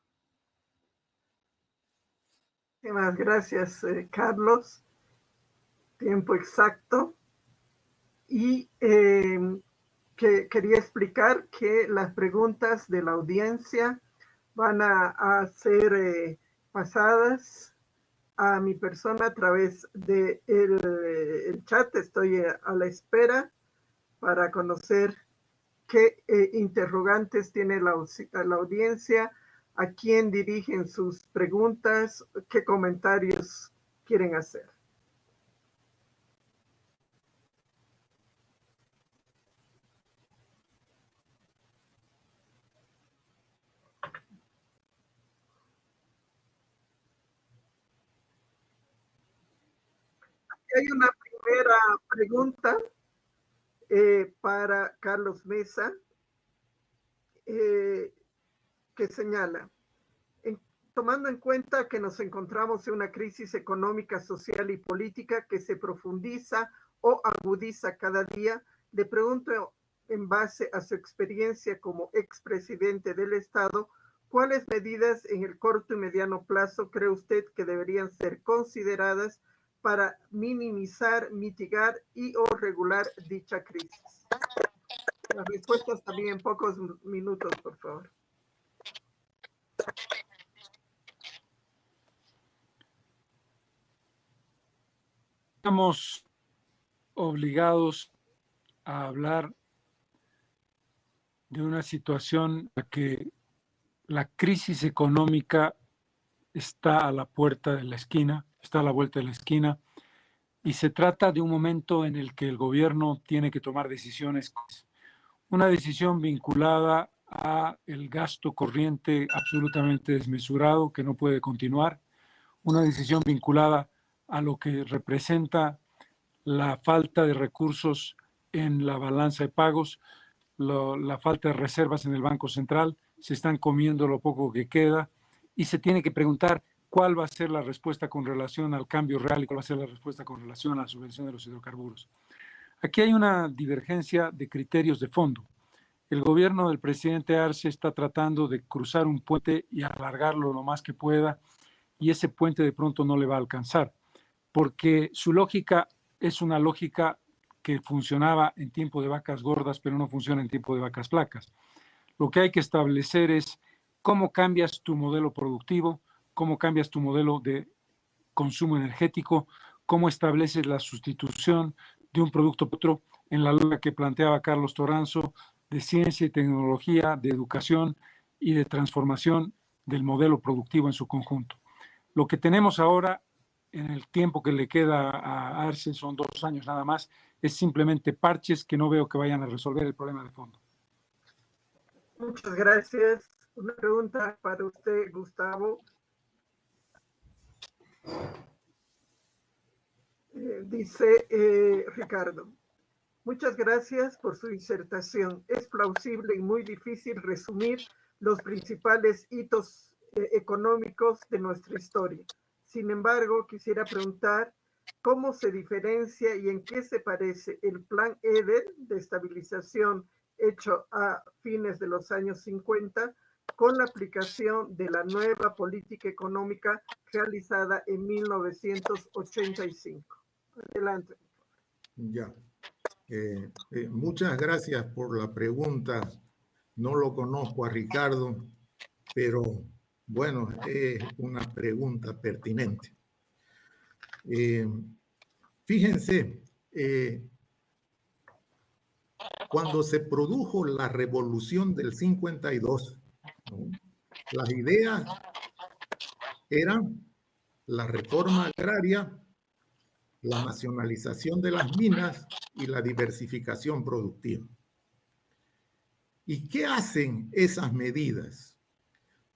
Muchísimas gracias, Carlos. Tiempo exacto. Y que quería explicar que las preguntas de la audiencia van a ser pasadas a mi persona a través del el chat. Estoy a la espera para conocer qué interrogantes tiene la audiencia, a quién dirigen sus preguntas, qué comentarios quieren hacer. Hay una primera pregunta para Carlos Mesa que señala, tomando en cuenta que nos encontramos en una crisis económica, social y política que se profundiza o agudiza cada día, le pregunto en base a su experiencia como expresidente del Estado, ¿cuáles medidas en el corto y mediano plazo cree usted que deberían ser consideradas para minimizar, mitigar y o regular dicha crisis? Las respuestas también en pocos minutos, por favor. Estamos obligados a hablar de una situación en la que la crisis económica está a la puerta de la esquina, está a la vuelta de la esquina, y se trata de un momento en el que el gobierno tiene que tomar decisiones. Una decisión vinculada a el gasto corriente absolutamente desmesurado que no puede continuar, una decisión vinculada a lo que representa la falta de recursos en la balanza de pagos, la falta de reservas en el Banco Central, se están comiendo lo poco que queda y se tiene que preguntar cuál va a ser la respuesta con relación al cambio real y cuál va a ser la respuesta con relación a la subvención de los hidrocarburos. Aquí hay una divergencia de criterios de fondo. El gobierno del presidente Arce está tratando de cruzar un puente y alargarlo lo más que pueda, y ese puente de pronto no le va a alcanzar, porque su lógica es una lógica que funcionaba en tiempo de vacas gordas, pero no funciona en tiempo de vacas flacas. Lo que hay que establecer es cómo cambias tu modelo productivo, cómo cambias tu modelo de consumo energético, cómo estableces la sustitución de un producto por otro en la lógica que planteaba Carlos Toranzo de ciencia y tecnología, de educación y de transformación del modelo productivo en su conjunto. Lo que tenemos ahora, en el tiempo que le queda a Arce, son 2 años nada más, es simplemente parches que no veo que vayan a resolver el problema de fondo. Muchas gracias. Una pregunta para usted, Gustavo. Dice Ricardo, muchas gracias por su disertación. Es plausible y muy difícil resumir los principales hitos económicos de nuestra historia. Sin embargo, quisiera preguntar cómo se diferencia y en qué se parece el Plan Eder de estabilización hecho a fines de los años 50 con la aplicación de la nueva política económica realizada en 1985. Adelante. Ya. Muchas gracias por la pregunta. No lo conozco a Ricardo, pero bueno, es una pregunta pertinente. Fíjense, cuando se produjo la revolución del 52, ¿no?, las ideas eran la reforma agraria, la nacionalización de las minas y la diversificación productiva. ¿Y qué hacen esas medidas?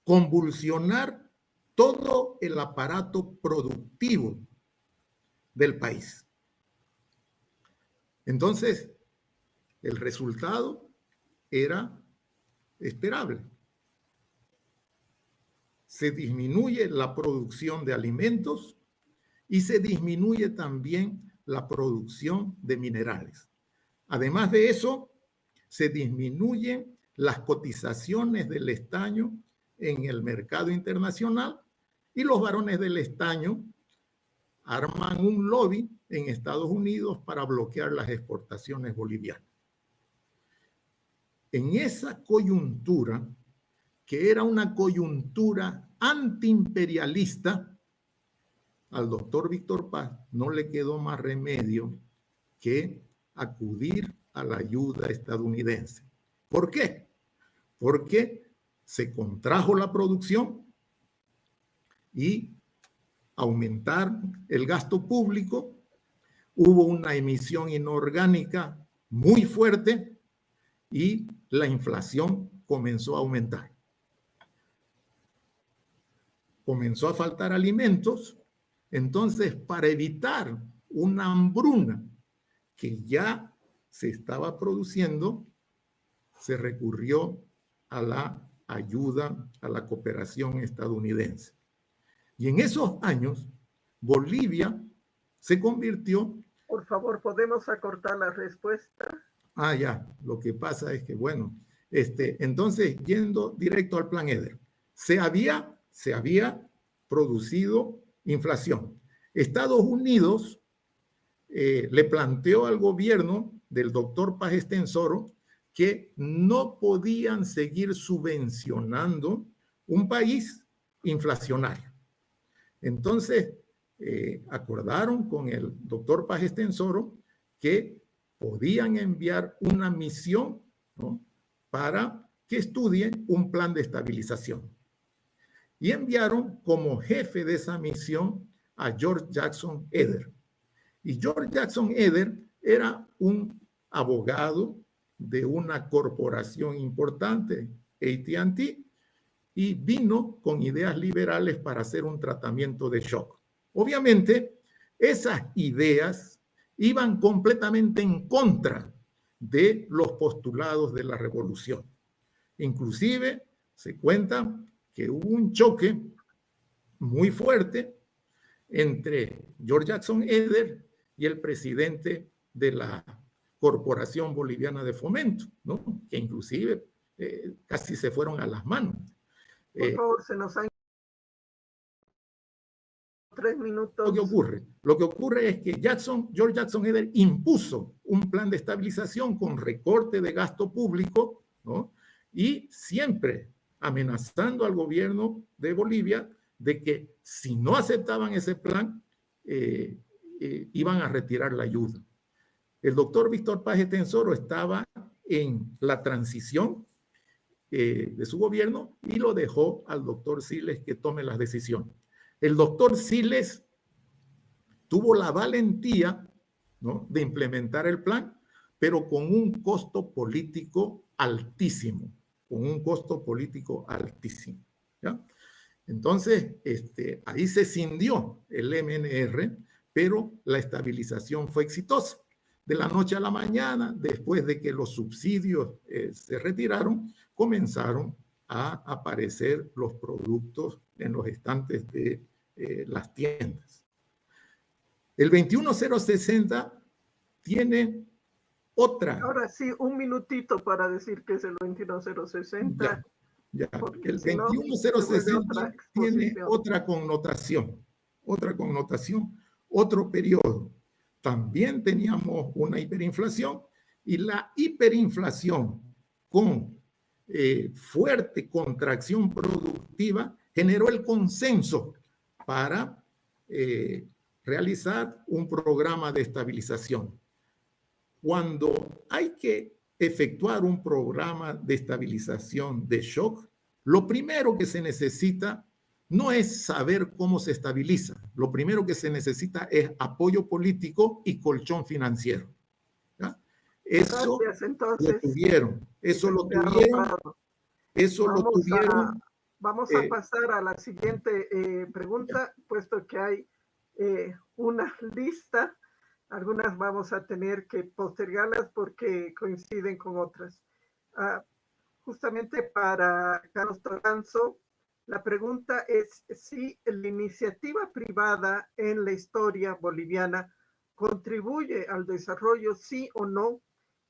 Convulsionar todo el aparato productivo del país. Entonces, el resultado era esperable. Se disminuye la producción de alimentos y se disminuye también la producción de minerales. Además de eso, se disminuyen las cotizaciones del estaño en el mercado internacional y los varones del estaño arman un lobby en Estados Unidos para bloquear las exportaciones bolivianas. En esa coyuntura, que era una coyuntura antiimperialista, al doctor Víctor Paz no le quedó más remedio que acudir a la ayuda estadounidense. ¿Por qué? Porque se contrajo la producción y aumentaron el gasto público, hubo una emisión inorgánica muy fuerte y la inflación comenzó a aumentar. Comenzó a faltar alimentos. Entonces, para evitar una hambruna que ya se estaba produciendo, se recurrió a la ayuda, a la cooperación estadounidense. Y en esos años, Bolivia se convirtió... Por favor, ¿podemos acortar la respuesta? Ah, ya. Lo que pasa es que, bueno, entonces, yendo directo al Plan Eder, se había producido inflación. Estados Unidos le planteó al gobierno del doctor Paz Estenssoro que no podían seguir subvencionando un país inflacionario. Entonces, acordaron con el doctor Paz Estenssoro que podían enviar una misión, ¿no?, para que estudie un plan de estabilización. Y enviaron como jefe de esa misión a George Jackson Eder. Y George Jackson Eder era un abogado de una corporación importante, AT&T, y vino con ideas liberales para hacer un tratamiento de shock. Obviamente, esas ideas iban completamente en contra de los postulados de la revolución. Inclusive, se cuenta que hubo un choque muy fuerte entre George Jackson Eder y el presidente de la Corporación Boliviana de Fomento, ¿no?, que inclusive casi se fueron a las manos. Por favor, se nos han 3 minutos. Lo que ocurre es que George Jackson Eder impuso un plan de estabilización con recorte de gasto público, ¿no?, y siempre amenazando al gobierno de Bolivia de que si no aceptaban ese plan, iban a retirar la ayuda. El doctor Víctor Paz Estenssoro estaba en la transición de su gobierno y lo dejó al doctor Siles que tome las decisiones. El doctor Siles tuvo la valentía, ¿no?, de implementar el plan, pero con un costo político altísimo, ¿ya? Entonces, ahí se cindió el MNR pero la estabilización fue exitosa. De la noche a la mañana, después de que los subsidios se retiraron, comenzaron a aparecer los productos en los estantes de las tiendas. El 21060 tiene otra. Ahora sí, un minutito para decir que es el 21060. Ya. El 21060 tiene otra connotación, otro periodo. También teníamos una hiperinflación y la hiperinflación con fuerte contracción productiva generó el consenso para realizar un programa de estabilización. Cuando hay que efectuar un programa de estabilización de shock, lo primero que se necesita no es saber cómo se estabiliza. Lo primero que se necesita es apoyo político y colchón financiero. ¿Ya? Eso gracias, entonces, lo tuvieron. Eso lo tuvieron. Vamos a pasar a la siguiente pregunta, puesto que hay una lista. Algunas vamos a tener que postergarlas porque coinciden con otras. Justamente para Carlos Toranzo, la pregunta es si la iniciativa privada en la historia boliviana contribuye al desarrollo, sí o no,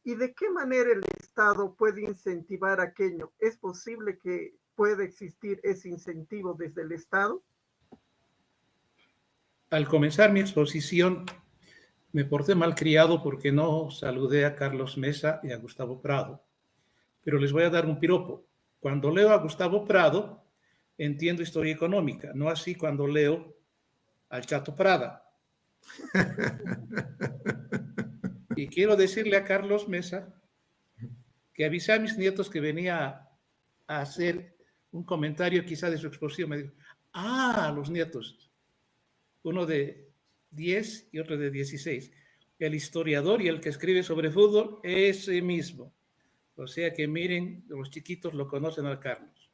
y de qué manera el Estado puede incentivar aquello. ¿Es posible que pueda existir ese incentivo desde el Estado? Al comenzar mi exposición, me porté malcriado porque no saludé a Carlos Mesa y a Gustavo Prado. Pero les voy a dar un piropo. Cuando leo a Gustavo Prado, entiendo historia económica, no así cuando leo al Chato Prada. Y quiero decirle a Carlos Mesa que avisé a mis nietos que venía a hacer un comentario quizá de su exposición. Me dijo, los nietos, uno de 10 y otro de 16. El historiador y el que escribe sobre fútbol, ese mismo. O sea que miren, los chiquitos lo conocen a Carlos.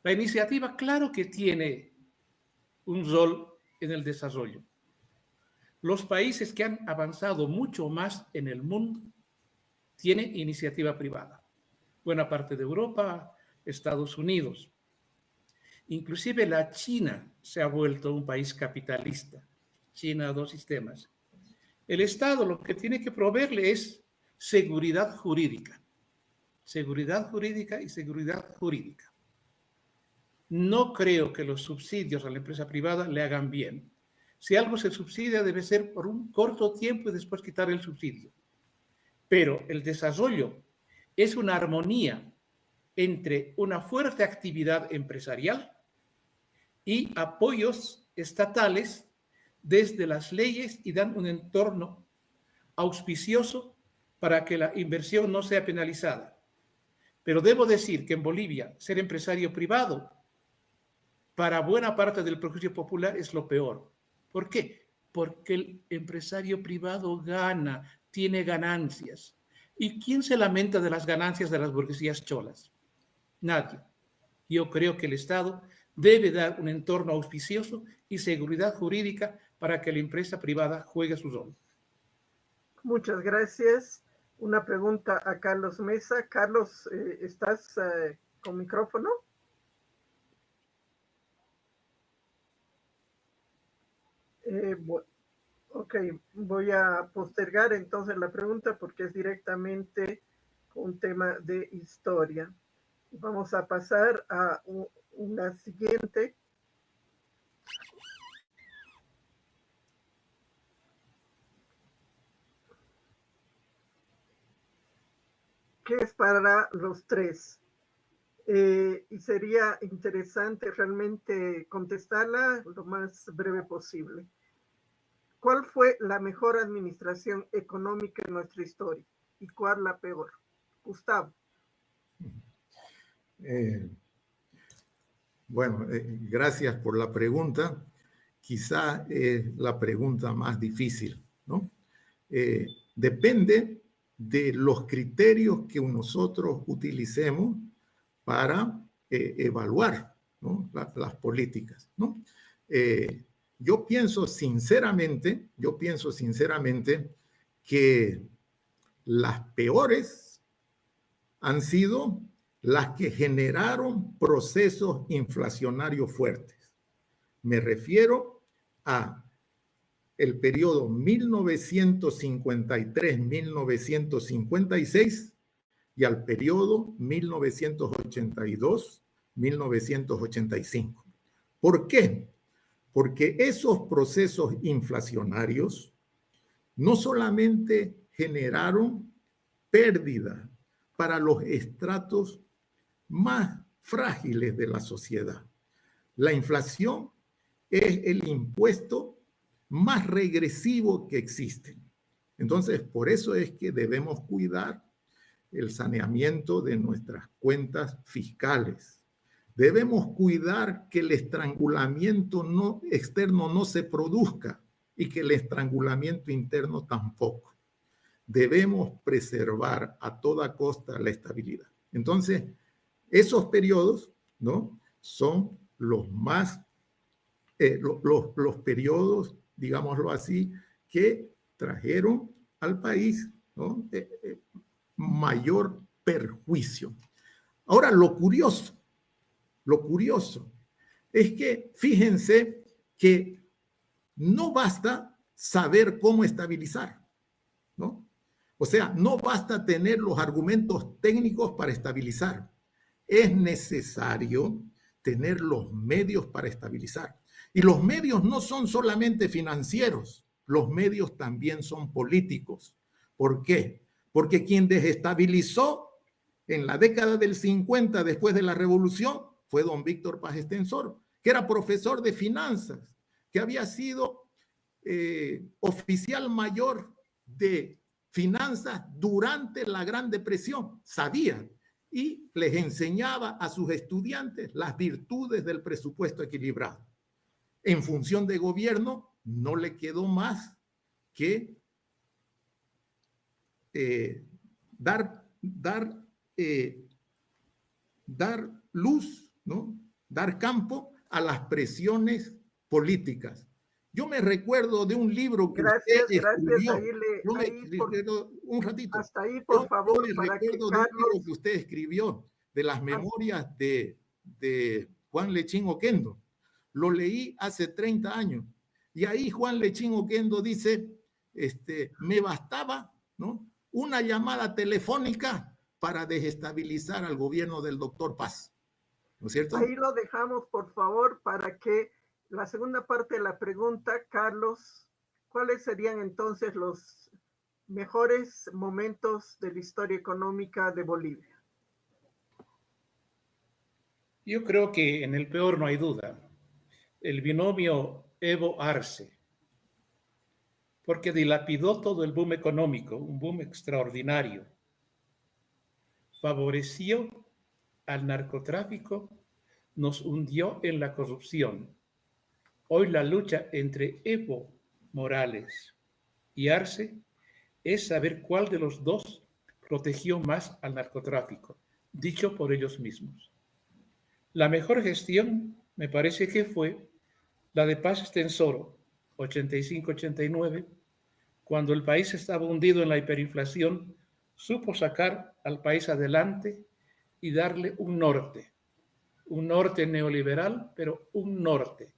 La iniciativa, claro que tiene un rol en el desarrollo. Los países que han avanzado mucho más en el mundo tienen iniciativa privada. Buena parte de Europa, Estados Unidos. Inclusive la China se ha vuelto un país capitalista. China, 2 sistemas. El Estado lo que tiene que proveerle es seguridad jurídica. Seguridad jurídica y seguridad jurídica. No creo que los subsidios a la empresa privada le hagan bien. Si algo se subsidia debe ser por un corto tiempo y después quitar el subsidio. Pero el desarrollo es una armonía entre una fuerte actividad empresarial y apoyos estatales desde las leyes y dan un entorno auspicioso para que la inversión no sea penalizada. Pero debo decir que en Bolivia ser empresario privado para buena parte del prejuicio popular es lo peor. ¿Por qué? Porque el empresario privado gana, tiene ganancias. ¿Y quién se lamenta de las ganancias de las burguesías cholas? Nadie. Yo creo que el Estado debe dar un entorno auspicioso y seguridad jurídica para que la empresa privada juegue su rol. Muchas gracias. Una pregunta a Carlos Mesa. Carlos, ¿estás con micrófono? Ok, voy a postergar entonces la pregunta porque es directamente un tema de historia. Vamos a pasar a una siguiente. Que es para los tres. Y sería interesante realmente contestarla lo más breve posible. ¿Cuál fue la mejor administración económica en nuestra historia? ¿Y cuál la peor? Gustavo. Bueno, gracias por la pregunta. Quizá es la pregunta más difícil, ¿no? Depende de los criterios que nosotros utilicemos para evaluar, ¿no? las políticas, ¿no? yo pienso sinceramente que las peores han sido las que generaron procesos inflacionarios fuertes. Me refiero a el periodo 1953-1956 y al periodo 1982-1985. ¿Por qué? Porque esos procesos inflacionarios no solamente generaron pérdida para los estratos más frágiles de la sociedad. La inflación es el impuesto más regresivo que existe. Entonces, por eso es que debemos cuidar el saneamiento de nuestras cuentas fiscales. Debemos cuidar que el estrangulamiento externo no se produzca y que el estrangulamiento interno tampoco. Debemos preservar a toda costa la estabilidad. Entonces, esos periodos, ¿no?, son los más, los periodos, digámoslo así, que trajeron al país, ¿no?, mayor perjuicio. Ahora, lo curioso es que fíjense que no basta saber cómo estabilizar, ¿no? O sea, no basta tener los argumentos técnicos para estabilizar. Es necesario tener los medios para estabilizar. Y los medios no son solamente financieros, los medios también son políticos. ¿Por qué? Porque quien desestabilizó en la década del 50, después de la revolución, fue don Víctor Paz Estenssoro, que era profesor de finanzas, que había sido oficial mayor de finanzas durante la Gran Depresión, sabía, y les enseñaba a sus estudiantes las virtudes del presupuesto equilibrado. En función de gobierno, no le quedó más que dar luz, ¿no?, dar campo a las presiones políticas. Yo me recuerdo de un libro que usted escribió. Un ratito. Hasta ahí, por favor. Yo me recuerdo de un libro que usted escribió, de las memorias de Juan Lechín Oquendo. Lo leí hace 30 años. Y ahí Juan Lechín Oquendo dice, me bastaba, ¿no?, una llamada telefónica para desestabilizar al gobierno del doctor Paz. ¿No es cierto? Ahí lo dejamos, por favor, para que la segunda parte de la pregunta, Carlos, ¿cuáles serían entonces los mejores momentos de la historia económica de Bolivia? Yo creo que en el peor no hay duda. El binomio Evo-Arce, porque dilapidó todo el boom económico, un boom extraordinario. Favoreció al narcotráfico, nos hundió en la corrupción. Hoy la lucha entre Evo Morales y Arce es saber cuál de los dos protegió más al narcotráfico, dicho por ellos mismos. La mejor gestión me parece que fue la de Paz Estenssoro, 85-89, cuando el país estaba hundido en la hiperinflación, supo sacar al país adelante y darle un norte neoliberal, pero un norte.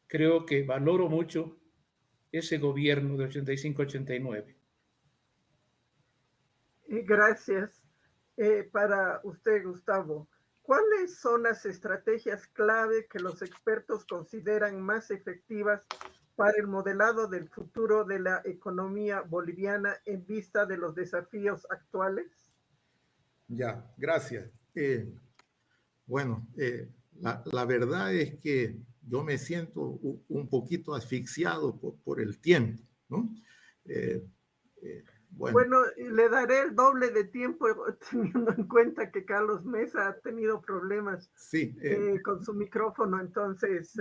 Creo que valoro mucho ese gobierno de 85-89. Gracias. Para usted, Gustavo, ¿cuáles son las estrategias clave que los expertos consideran más efectivas para el modelado del futuro de la economía boliviana en vista de los desafíos actuales? Ya, gracias. La verdad es que yo me siento un poquito asfixiado por el tiempo, ¿no? Bueno, le daré el doble de tiempo teniendo en cuenta que Carlos Mesa ha tenido problemas con su micrófono, entonces...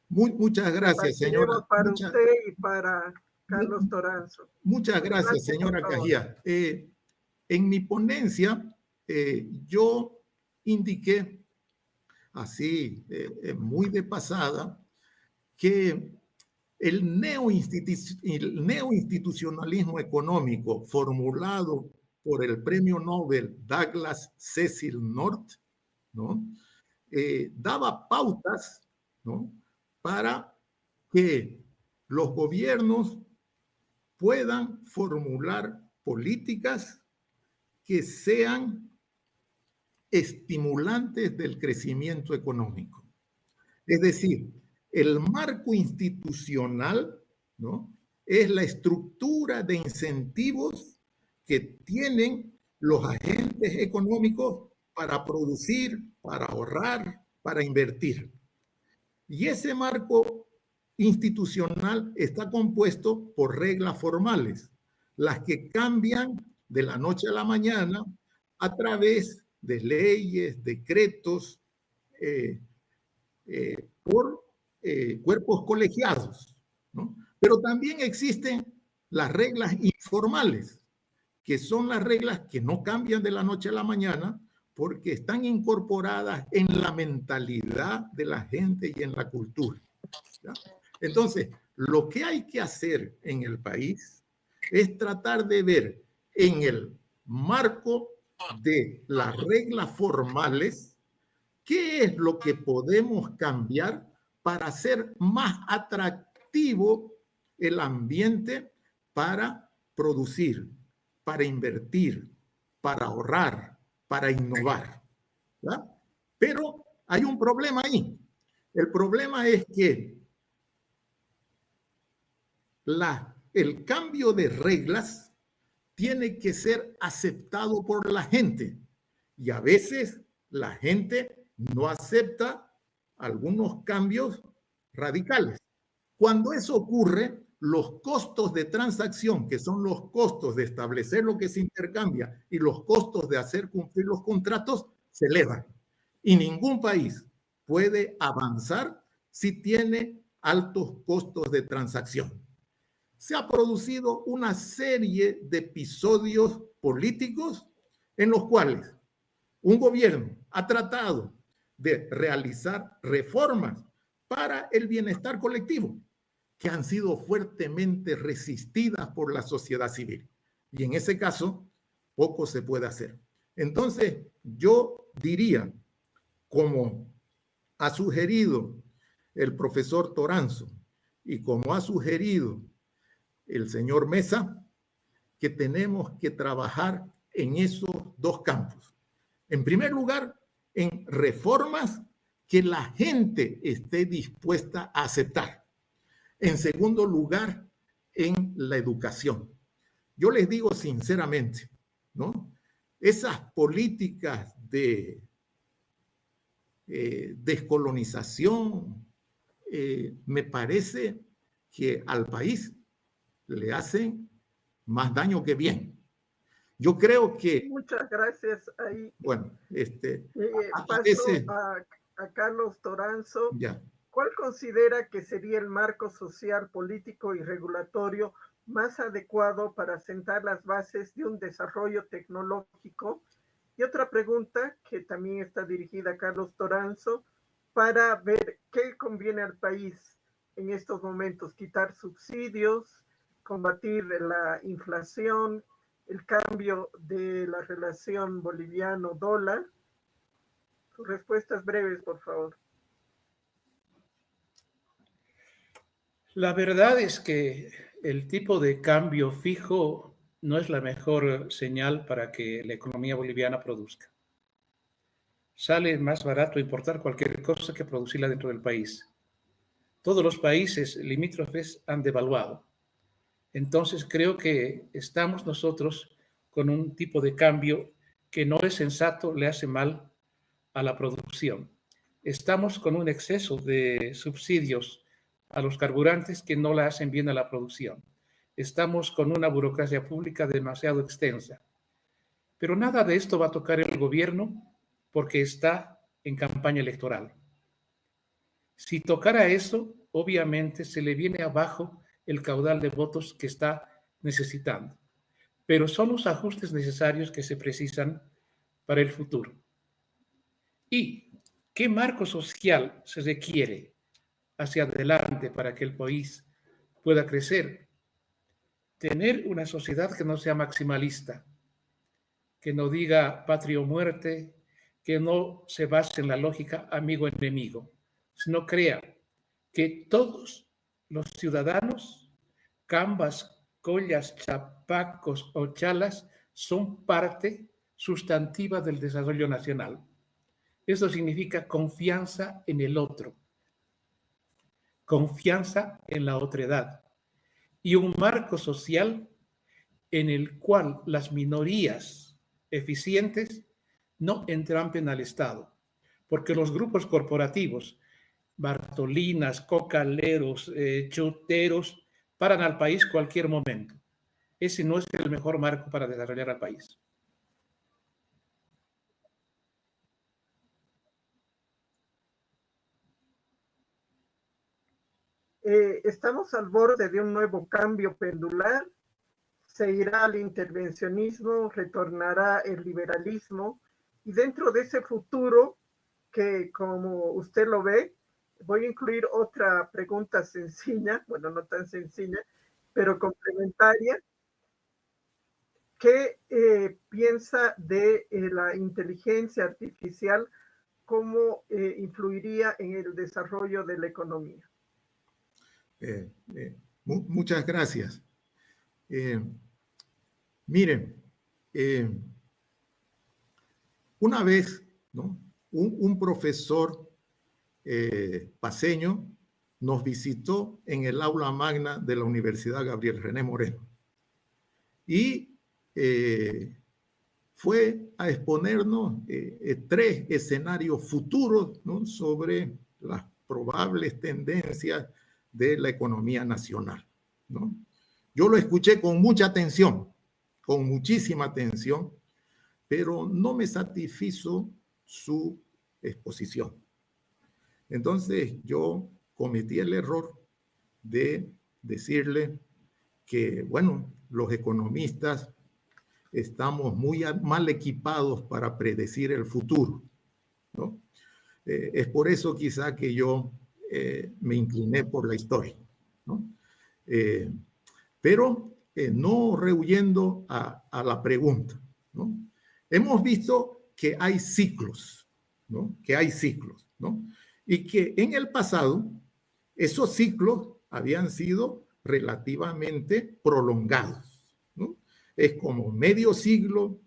muchas gracias, señora. Para usted y para Carlos Toranzo. Muchas gracias, señora Cajía. En mi ponencia, yo indiqué, así, muy de pasada, que El neoinstitucionalismo económico formulado por el premio Nobel Douglas Cecil North, ¿no? Daba pautas, ¿no?, para que los gobiernos puedan formular políticas que sean estimulantes del crecimiento económico. Es decir, el marco institucional, ¿no?, es la estructura de incentivos que tienen los agentes económicos para producir, para ahorrar, para invertir. Y ese marco institucional está compuesto por reglas formales, las que cambian de la noche a la mañana a través de leyes, decretos, por cuerpos colegiados, ¿no? Pero también existen las reglas informales, que son las reglas que no cambian de la noche a la mañana porque están incorporadas en la mentalidad de la gente y en la cultura, ¿ya? Entonces, lo que hay que hacer en el país es tratar de ver en el marco de las reglas formales qué es lo que podemos cambiar para hacer más atractivo el ambiente para producir, para invertir, para ahorrar, para innovar, ¿verdad? Pero hay un problema ahí. El problema es que el cambio de reglas tiene que ser aceptado por la gente. Y a veces la gente no acepta algunos cambios radicales. Cuando eso ocurre, los costos de transacción, que son los costos de establecer lo que se intercambia y los costos de hacer cumplir los contratos, se elevan. Y ningún país puede avanzar si tiene altos costos de transacción. Se ha producido una serie de episodios políticos en los cuales un gobierno ha tratado de realizar reformas para el bienestar colectivo que han sido fuertemente resistidas por la sociedad civil. Y en ese caso, poco se puede hacer. Entonces, yo diría, como ha sugerido el profesor Toranzo y como ha sugerido el señor Mesa, que tenemos que trabajar en esos dos campos. En primer lugar, en reformas que la gente esté dispuesta a aceptar. En segundo lugar, en la educación. Yo les digo sinceramente, ¿no?, esas políticas de descolonización me parece que al país le hacen más daño que bien. Yo creo que... Muchas gracias. Ahí, bueno, paso a Carlos Toranzo. Ya. ¿Cuál considera que sería el marco social, político y regulatorio más adecuado para sentar las bases de un desarrollo tecnológico? Y otra pregunta que también está dirigida a Carlos Toranzo, para ver qué conviene al país en estos momentos: quitar subsidios, combatir la inflación, el cambio de la relación boliviano-dólar. Sus respuestas breves, por favor. La verdad es que el tipo de cambio fijo no es la mejor señal para que la economía boliviana produzca. Sale más barato importar cualquier cosa que producirla dentro del país. Todos los países limítrofes han devaluado. Entonces creo que estamos nosotros con un tipo de cambio que no es sensato, le hace mal a la producción. Estamos con un exceso de subsidios a los carburantes que no le hacen bien a la producción. Estamos con una burocracia pública demasiado extensa. Pero nada de esto va a tocar el gobierno porque está en campaña electoral. Si tocara eso, obviamente se le viene abajo el caudal de votos que está necesitando. Pero son los ajustes necesarios que se precisan para el futuro. ¿Y qué marco social se requiere hacia adelante para que el país pueda crecer. Tener una sociedad que no sea maximalista, que no diga patria o muerte, que no se base en la lógica amigo-enemigo, sino crea que todos los ciudadanos, cambas, collas, chapacos o chalas, son parte sustantiva del desarrollo nacional. Eso significa confianza en el otro, confianza en la otredad y un marco social en el cual las minorías eficientes no entrampen al Estado, porque los grupos corporativos, bartolinas, cocaleros, chuteros, paran al país cualquier momento. Ese no es el mejor marco para desarrollar al país. Estamos al borde de un nuevo cambio pendular. Se irá al intervencionismo, retornará el liberalismo, y dentro de ese futuro, que como usted lo ve, voy a incluir otra pregunta sencilla, bueno, no tan sencilla, pero complementaria. ¿Qué piensa de la inteligencia artificial? ¿Cómo influiría en el desarrollo de la economía? Muchas gracias. Miren, una vez, ¿no?, un profesor paceño nos visitó en el aula magna de la Universidad Gabriel René Moreno y fue a exponernos 3 escenarios futuros, ¿no?, sobre las probables tendencias de la economía nacional, ¿no? Yo lo escuché con mucha atención, con muchísima atención, pero no me satisfizo su exposición. Entonces yo cometí el error de decirle que, bueno, los economistas estamos muy mal equipados para predecir el futuro, ¿no? Es por eso quizá que yo me incliné por la historia, ¿no? Pero no rehuyendo a la pregunta, ¿no? Hemos visto que hay ciclos, ¿no? Que hay ciclos, ¿no? Y que en el pasado esos ciclos habían sido relativamente prolongados, ¿no? Es como medio siglo,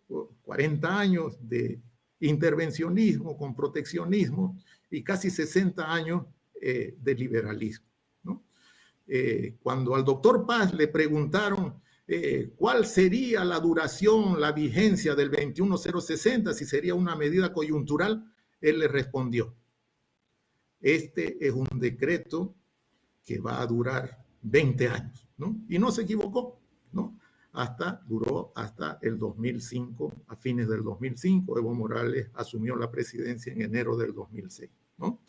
40 años de intervencionismo con proteccionismo y casi 60 años de liberalismo, ¿no? Cuando al doctor Paz le preguntaron cuál sería la duración, la vigencia del 21060, si sería una medida coyuntural, él le respondió: este es un decreto que va a durar 20 años, ¿no? Y no se equivocó, ¿no? Duró hasta el 2005, a fines del 2005, Evo Morales asumió la presidencia en enero del 2006, ¿no?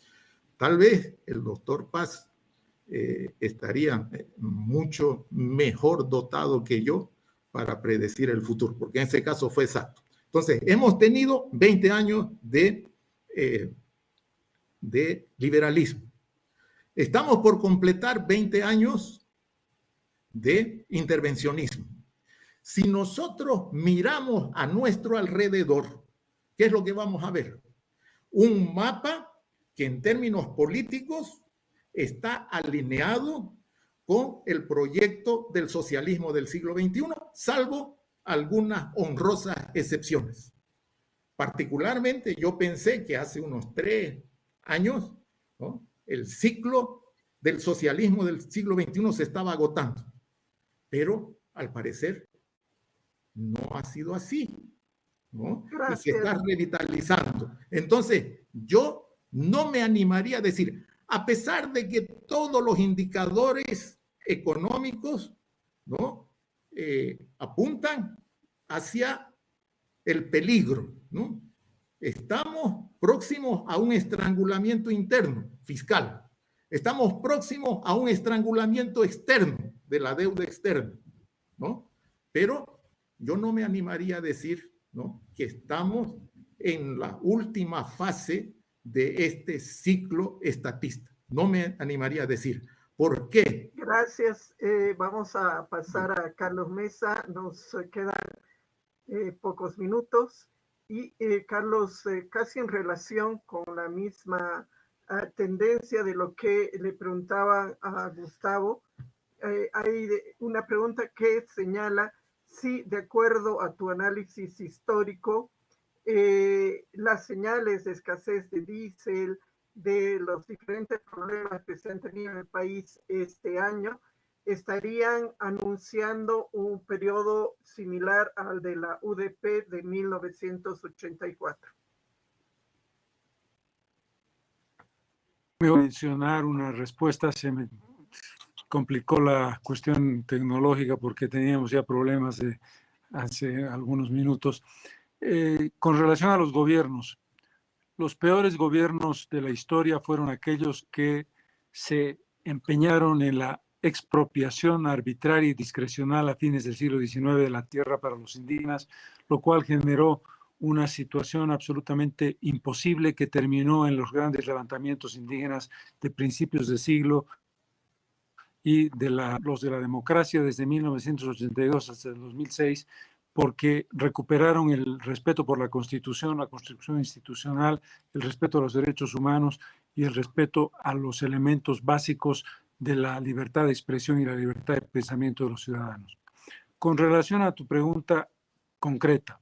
Tal vez el doctor Paz estaría mucho mejor dotado que yo para predecir el futuro, porque en ese caso fue exacto. Entonces, hemos tenido 20 años de liberalismo. Estamos por completar 20 años de intervencionismo. Si nosotros miramos a nuestro alrededor, ¿qué es lo que vamos a ver? Un mapa que en términos políticos está alineado con el proyecto del socialismo del siglo XXI, salvo algunas honrosas excepciones. Particularmente, yo pensé que hace unos 3 años, ¿no?, el ciclo del socialismo del siglo XXI se estaba agotando, pero al parecer no ha sido así, ¿no? Y se está revitalizando. Entonces, yo no me animaría a decir, a pesar de que todos los indicadores económicos, ¿no?, apuntan hacia el peligro, ¿no? Estamos próximos a un estrangulamiento interno fiscal. Estamos próximos a un estrangulamiento externo de la deuda externa, ¿no? Pero yo no me animaría a decir, ¿no?, que estamos en la última fase de este ciclo estatista. No me animaría a decir, ¿Por qué? Gracias. Vamos a pasar a Carlos Mesa. Nos quedan pocos minutos. Y Carlos, casi en relación con la misma tendencia de lo que le preguntaba a Gustavo, hay una pregunta que señala si, de acuerdo a tu análisis histórico, las señales de escasez de diésel, de los diferentes problemas que se han tenido en el país este año, estarían anunciando un periodo similar al de la UDP de 1984. Voy a mencionar una respuesta, se me complicó la cuestión tecnológica porque teníamos ya problemas de hace algunos minutos. Con relación a los gobiernos, los peores gobiernos de la historia fueron aquellos que se empeñaron en la expropiación arbitraria y discrecional a fines del siglo XIX de la tierra para los indígenas, lo cual generó una situación absolutamente imposible que terminó en los grandes levantamientos indígenas de principios de siglo y los de la democracia desde 1982 hasta el 2006, porque recuperaron el respeto por la Constitución institucional, el respeto a los derechos humanos y el respeto a los elementos básicos de la libertad de expresión y la libertad de pensamiento de los ciudadanos. Con relación a tu pregunta concreta,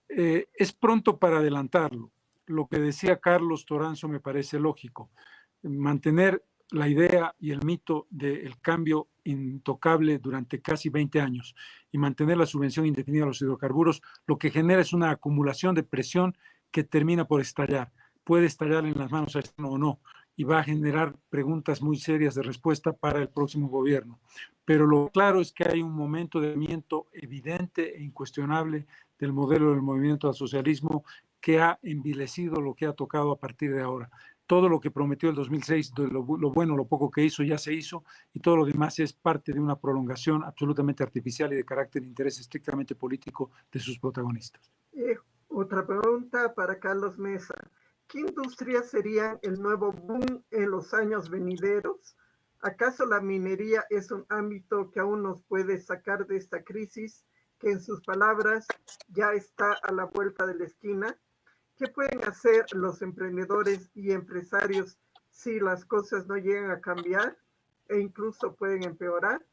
es pronto para adelantarlo. Lo que decía Carlos Toranzo me parece lógico. Mantener la idea y el mito del cambio intocable durante casi 20 años y mantener la subvención indefinida a los hidrocarburos, lo que genera es una acumulación de presión que termina por estallar. Puede estallar en las manos a este o no, y va a generar preguntas muy serias de respuesta para el próximo gobierno. Pero lo claro es que hay un momento de movimiento evidente e incuestionable del modelo del movimiento al socialismo que ha envilecido lo que ha tocado a partir de ahora. Todo lo que prometió el 2006, lo bueno, lo poco que hizo, ya se hizo, y todo lo demás es parte de una prolongación absolutamente artificial y de carácter de interés estrictamente político de sus protagonistas. Otra pregunta para Carlos Mesa. ¿Qué industrias serían el nuevo boom en los años venideros? ¿Acaso la minería es un ámbito que aún nos puede sacar de esta crisis, que en sus palabras ya está a la vuelta de la esquina? ¿Qué pueden hacer los emprendedores y empresarios si las cosas no llegan a cambiar e incluso pueden empeorar?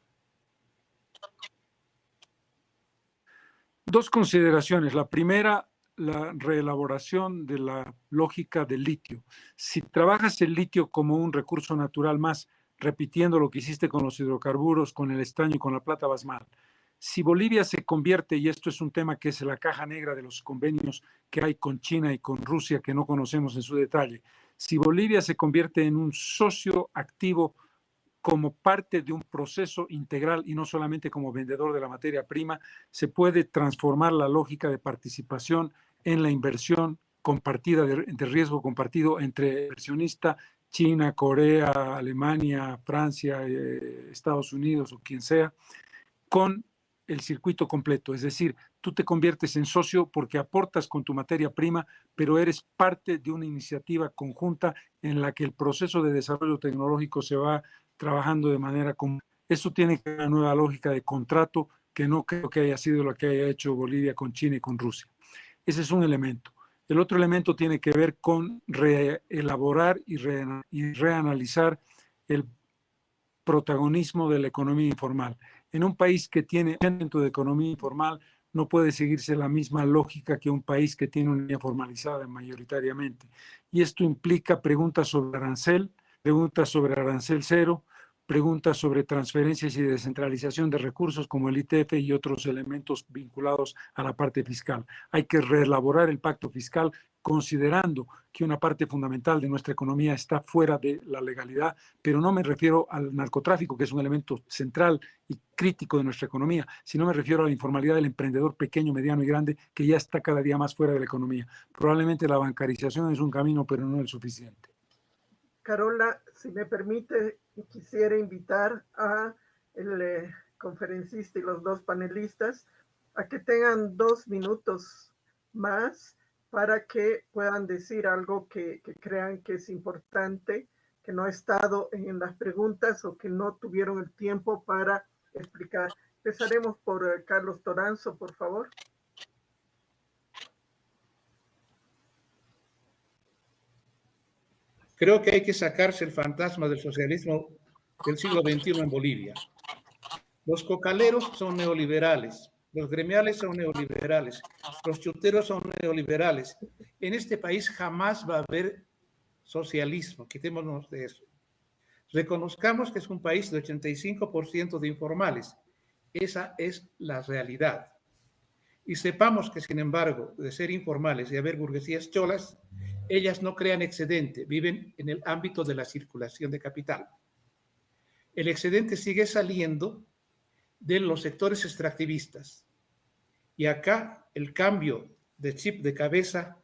Dos consideraciones. La primera, la reelaboración de la lógica del litio. Si trabajas el litio como un recurso natural más, repitiendo lo que hiciste con los hidrocarburos, con el estaño y con la plata, vas mal. Si Bolivia se convierte, y esto es un tema que es la caja negra de los convenios que hay con China y con Rusia que no conocemos en su detalle, si Bolivia se convierte en un socio activo como parte de un proceso integral y no solamente como vendedor de la materia prima, se puede transformar la lógica de participación en la inversión compartida, de riesgo compartido entre inversionista, China, Corea, Alemania, Francia, Estados Unidos o quien sea, con el circuito completo. Es decir, tú te conviertes en socio porque aportas con tu materia prima, pero eres parte de una iniciativa conjunta en la que el proceso de desarrollo tecnológico se va trabajando de manera común. Eso tiene que ser una nueva lógica de contrato que no creo que haya sido lo que haya hecho Bolivia con China y con Rusia. Ese es un elemento. El otro elemento tiene que ver con reelaborar y reanalizar el protagonismo de la economía informal. En un país que tiene un centro de economía informal, no puede seguirse la misma lógica que un país que tiene una economía formalizada mayoritariamente. Y esto implica preguntas sobre arancel cero, preguntas sobre transferencias y descentralización de recursos como el ITF y otros elementos vinculados a la parte fiscal. Hay que reelaborar el pacto fiscal considerando que una parte fundamental de nuestra economía está fuera de la legalidad, pero no me refiero al narcotráfico, que es un elemento central y crítico de nuestra economía, sino me refiero a la informalidad del emprendedor pequeño, mediano y grande, que ya está cada día más fuera de la economía. Probablemente la bancarización es un camino, pero no el suficiente. Carola, si me permite, quisiera invitar a el conferencista y los dos panelistas a que tengan 2 minutos más para que puedan decir algo que crean que es importante que no ha estado en las preguntas o que no tuvieron el tiempo para explicar. Empezaremos por Carlos Toranzo, por favor. Creo que hay que sacarse el fantasma del socialismo del siglo XXI en Bolivia. Los cocaleros son neoliberales, los gremiales son neoliberales, los chuteros son neoliberales. En este país jamás va a haber socialismo, quitémonos de eso. Reconozcamos que es un país de 85% de informales. Esa es la realidad. Y sepamos que, sin embargo, de ser informales y haber burguesías cholas, ellas no crean excedente, viven en el ámbito de la circulación de capital. El excedente sigue saliendo de los sectores extractivistas. Y acá el cambio de chip de cabeza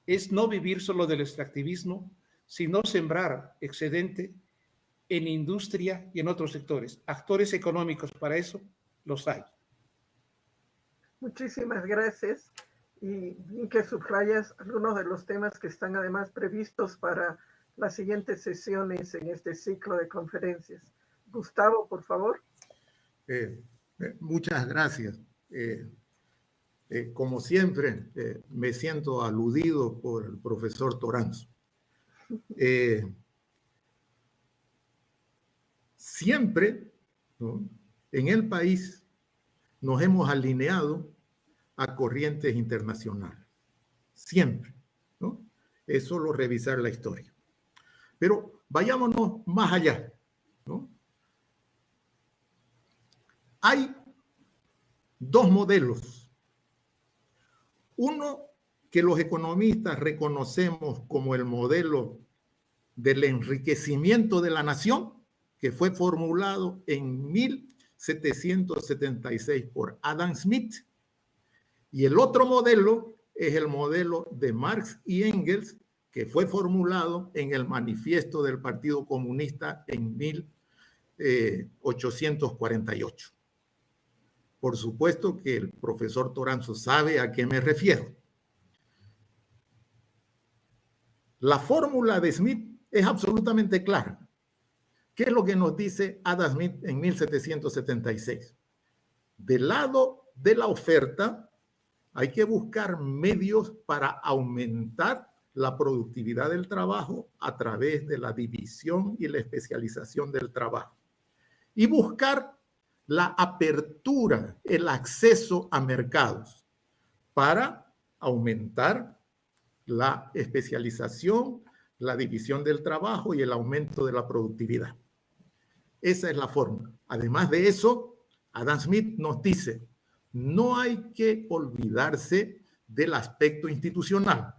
es no vivir solo del extractivismo, sino sembrar excedente en industria y en otros sectores. Actores económicos para eso los hay. Muchísimas gracias. Y bien que subrayas algunos de los temas que están además previstos para las siguientes sesiones en este ciclo de conferencias. Gustavo, por favor. Muchas gracias. Como siempre, me siento aludido por el profesor Toranzo. Siempre, ¿no?, en el país nos hemos alineado a corrientes internacionales. Siempre, ¿no? Es solo revisar la historia. Pero vayámonos más allá, ¿no? Hay dos modelos. Uno que los economistas reconocemos como el modelo del enriquecimiento de la nación, que fue formulado en 1776 por Adam Smith. Y el otro modelo es el modelo de Marx y Engels, que fue formulado en el Manifiesto del Partido Comunista en 1848. Por supuesto que el profesor Toranzo sabe a qué me refiero. La fórmula de Smith es absolutamente clara. ¿Qué es lo que nos dice Adam Smith en 1776? Del lado de la oferta, hay que buscar medios para aumentar la productividad del trabajo a través de la división y la especialización del trabajo. Y buscar la apertura, el acceso a mercados para aumentar la especialización, la división del trabajo y el aumento de la productividad. Esa es la fórmula. Además de eso, Adam Smith nos dice, no hay que olvidarse del aspecto institucional.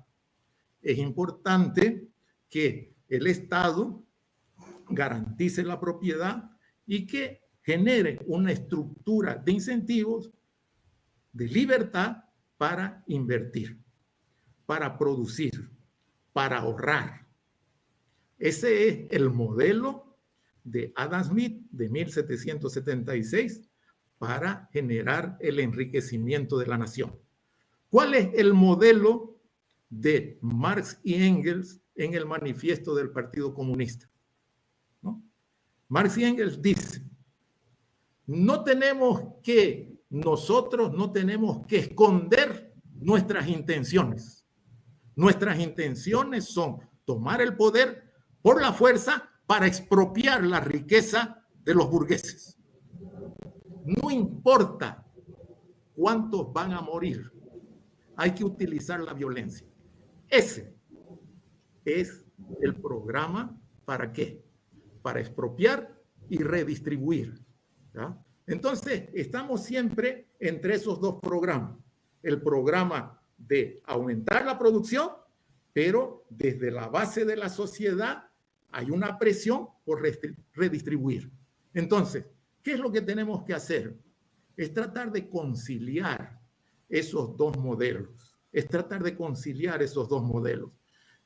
Es importante que el Estado garantice la propiedad y que genere una estructura de incentivos de libertad para invertir, para producir, para ahorrar. Ese es el modelo de Adam Smith de 1776 para generar el enriquecimiento de la nación. ¿Cuál es el modelo de Marx y Engels en el Manifiesto del Partido Comunista? ¿No? Marx y Engels dicen, nosotros no tenemos que esconder nuestras intenciones. Nuestras intenciones son tomar el poder por la fuerza para expropiar la riqueza de los burgueses. No importa cuántos van a morir, hay que utilizar la violencia. Ese es el programa, ¿para qué? Para expropiar y redistribuir, ¿ya? Entonces, estamos siempre entre esos dos programas. El programa de aumentar la producción, pero desde la base de la sociedad hay una presión por redistribuir. Entonces, ¿qué es lo que tenemos que hacer? Es tratar de conciliar esos dos modelos. Es tratar de conciliar esos dos modelos.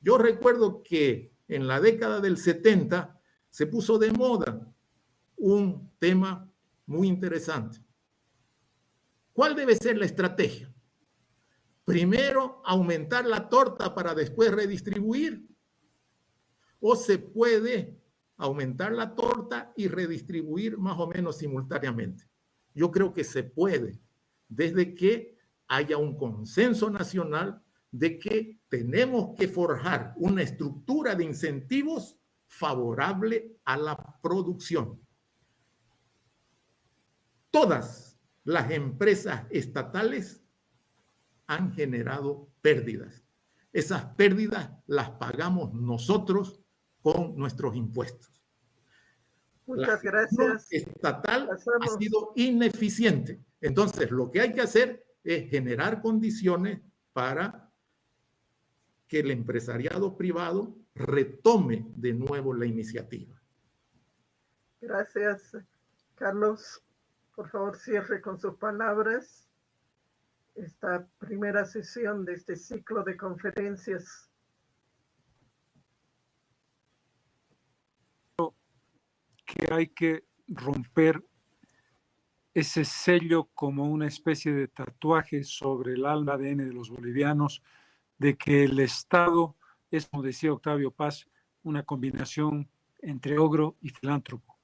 Yo recuerdo que en la década del 70 se puso de moda un tema muy interesante. ¿Cuál debe ser la estrategia? Primero, aumentar la torta para después redistribuir. ¿O se puede aumentar la torta y redistribuir más o menos simultáneamente. Yo creo que se puede, desde que haya un consenso nacional de que tenemos que forjar una estructura de incentivos favorable a la producción. Todas las empresas estatales han generado pérdidas. Esas pérdidas las pagamos nosotros con nuestros impuestos. Muchas gracias. La estatal ha sido ineficiente. Entonces, lo que hay que hacer es generar condiciones para que el empresariado privado retome de nuevo la iniciativa. Gracias, Carlos. Por favor, cierre con sus palabras esta primera sesión de este ciclo de conferencias. Que hay que romper ese sello como una especie de tatuaje sobre el alma ADN de los bolivianos, de que el Estado es, como decía Octavio Paz, una combinación entre ogro y filántropo.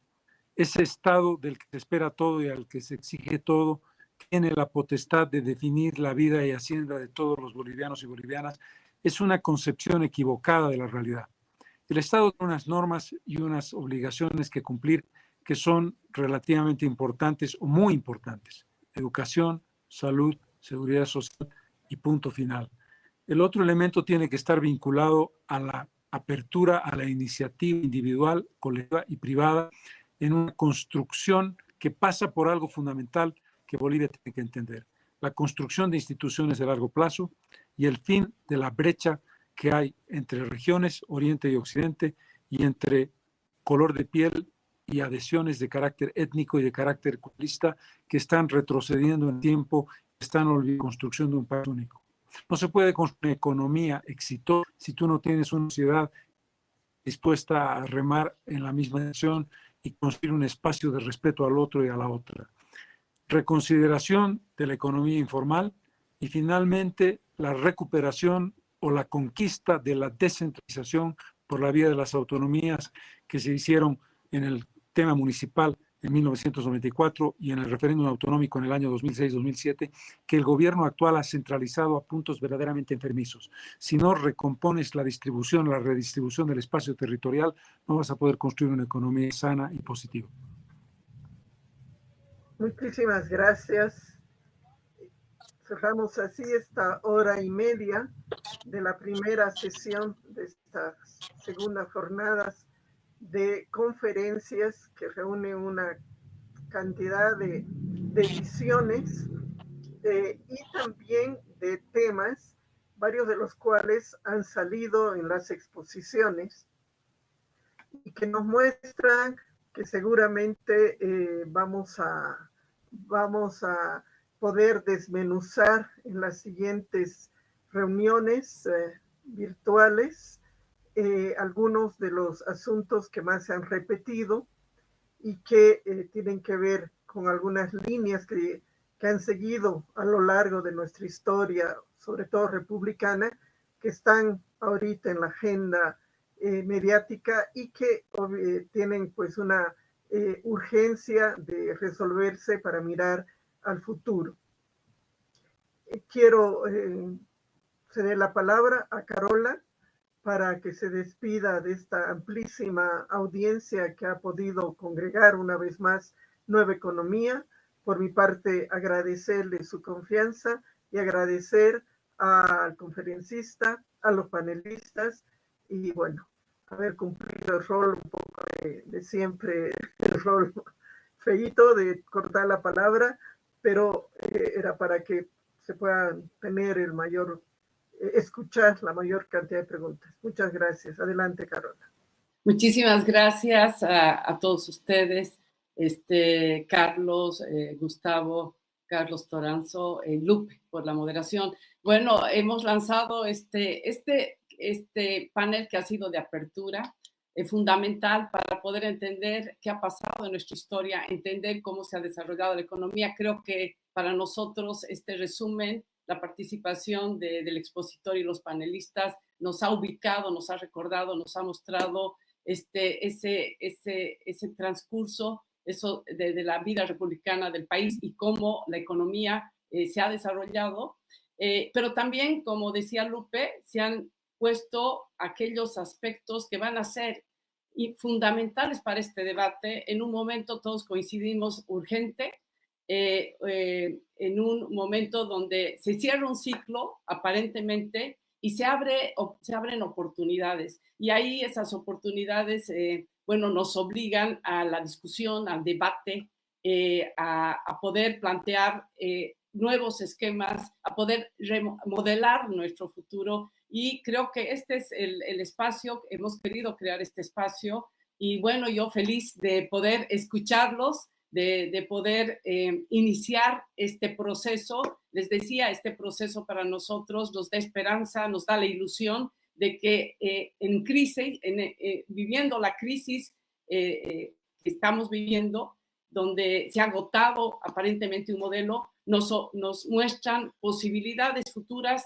Ese Estado del que se espera todo y al que se exige todo, tiene la potestad de definir la vida y hacienda de todos los bolivianos y bolivianas. Es una concepción equivocada de la realidad. El Estado tiene unas normas y unas obligaciones que cumplir que son relativamente importantes o muy importantes. Educación, salud, seguridad social y punto final. El otro elemento tiene que estar vinculado a la apertura a la iniciativa individual, colectiva y privada en una construcción que pasa por algo fundamental que Bolivia tiene que entender. La construcción de instituciones de largo plazo y el fin de la brecha que hay entre regiones, Oriente y Occidente, y entre color de piel y adhesiones de carácter étnico y de carácter culturalista que están retrocediendo en tiempo, están en construcción de un país único. No se puede construir una economía exitosa si tú no tienes una sociedad dispuesta a remar en la misma dirección y construir un espacio de respeto al otro y a la otra. Reconsideración de la economía informal y finalmente la recuperación o la conquista de la descentralización por la vía de las autonomías que se hicieron en el tema municipal en 1994 y en el referéndum autonómico en el año 2006-2007, que el gobierno actual ha centralizado a puntos verdaderamente enfermizos. Si no recompones la distribución, la redistribución del espacio territorial, no vas a poder construir una economía sana y positiva. Muchísimas gracias. Cerramos así esta hora y media de la primera sesión de estas segundas jornadas de conferencias que reúne una cantidad de visiones y también de temas, varios de los cuales han salido en las exposiciones y que nos muestran que seguramente vamos a poder desmenuzar en las siguientes reuniones virtuales algunos de los asuntos que más se han repetido y que tienen que ver con algunas líneas que han seguido a lo largo de nuestra historia, sobre todo republicana, que están ahorita en la agenda mediática y que tienen pues una urgencia de resolverse para mirar al futuro. Quiero ceder la palabra a Carola para que se despida de esta amplísima audiencia que ha podido congregar una vez más Nueva Economía. Por mi parte, agradecerle su confianza y agradecer al conferencista, a los panelistas y bueno, haber cumplido el rol un poco de siempre, el rol feíto de cortar la palabra, pero era para que se puedan tener el mayor, escuchar la mayor cantidad de preguntas. Muchas gracias. Adelante, Carola. Muchísimas gracias a todos ustedes, Carlos, Gustavo, Carlos Toranzo, Lupe, por la moderación. Bueno, hemos lanzado este panel que ha sido de apertura, fundamental para poder entender qué ha pasado en nuestra historia, entender cómo se ha desarrollado la economía. Creo que para nosotros este resumen, la participación del expositor y los panelistas nos ha ubicado, nos ha recordado, nos ha mostrado ese transcurso eso de la vida republicana del país y cómo la economía se ha desarrollado. Pero también, como decía Lupe, se han puesto aquellos aspectos que van a ser fundamentales para este debate. En un momento todos coincidimos urgente, en un momento donde se cierra un ciclo aparentemente y se abren oportunidades. Y ahí esas oportunidades, bueno, nos obligan a la discusión, al debate, a poder plantear nuevos esquemas, a poder remodelar nuestro futuro. Y creo que este es el espacio, hemos querido crear este espacio. Y bueno, yo feliz de poder escucharlos, de poder iniciar este proceso. Les decía, este proceso para nosotros nos da esperanza, nos da la ilusión de que en crisis, viviendo la crisis que estamos viviendo, donde se ha agotado aparentemente un modelo, nos muestran posibilidades futuras,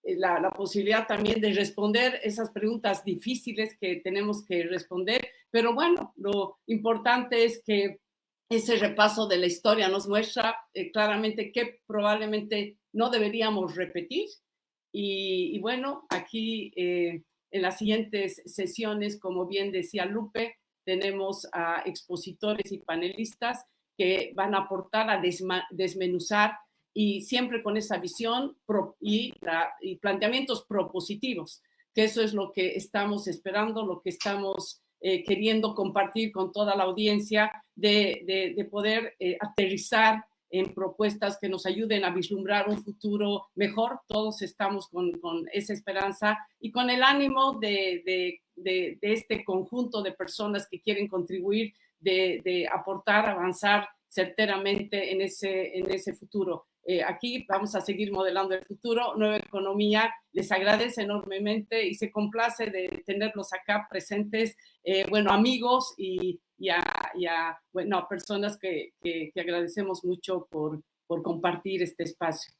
la posibilidad también de responder esas preguntas difíciles que tenemos que responder. Pero bueno, lo importante es que ese repaso de la historia nos muestra claramente que probablemente no deberíamos repetir. Y bueno, aquí en las siguientes sesiones, como bien decía Lupe, tenemos a expositores y panelistas que van a aportar a desmenuzar y siempre con esa visión y planteamientos propositivos, que eso es lo que estamos esperando, lo que estamos queriendo compartir con toda la audiencia, de poder aterrizar en propuestas que nos ayuden a vislumbrar un futuro mejor. Todos estamos con esa esperanza y con el ánimo de este conjunto de personas que quieren contribuir, de aportar, avanzar certeramente en ese futuro. Aquí vamos a seguir modelando el futuro. Nueva Economía les agradece enormemente y se complace de tenerlos acá presentes, bueno, amigos y a personas que agradecemos mucho por compartir este espacio.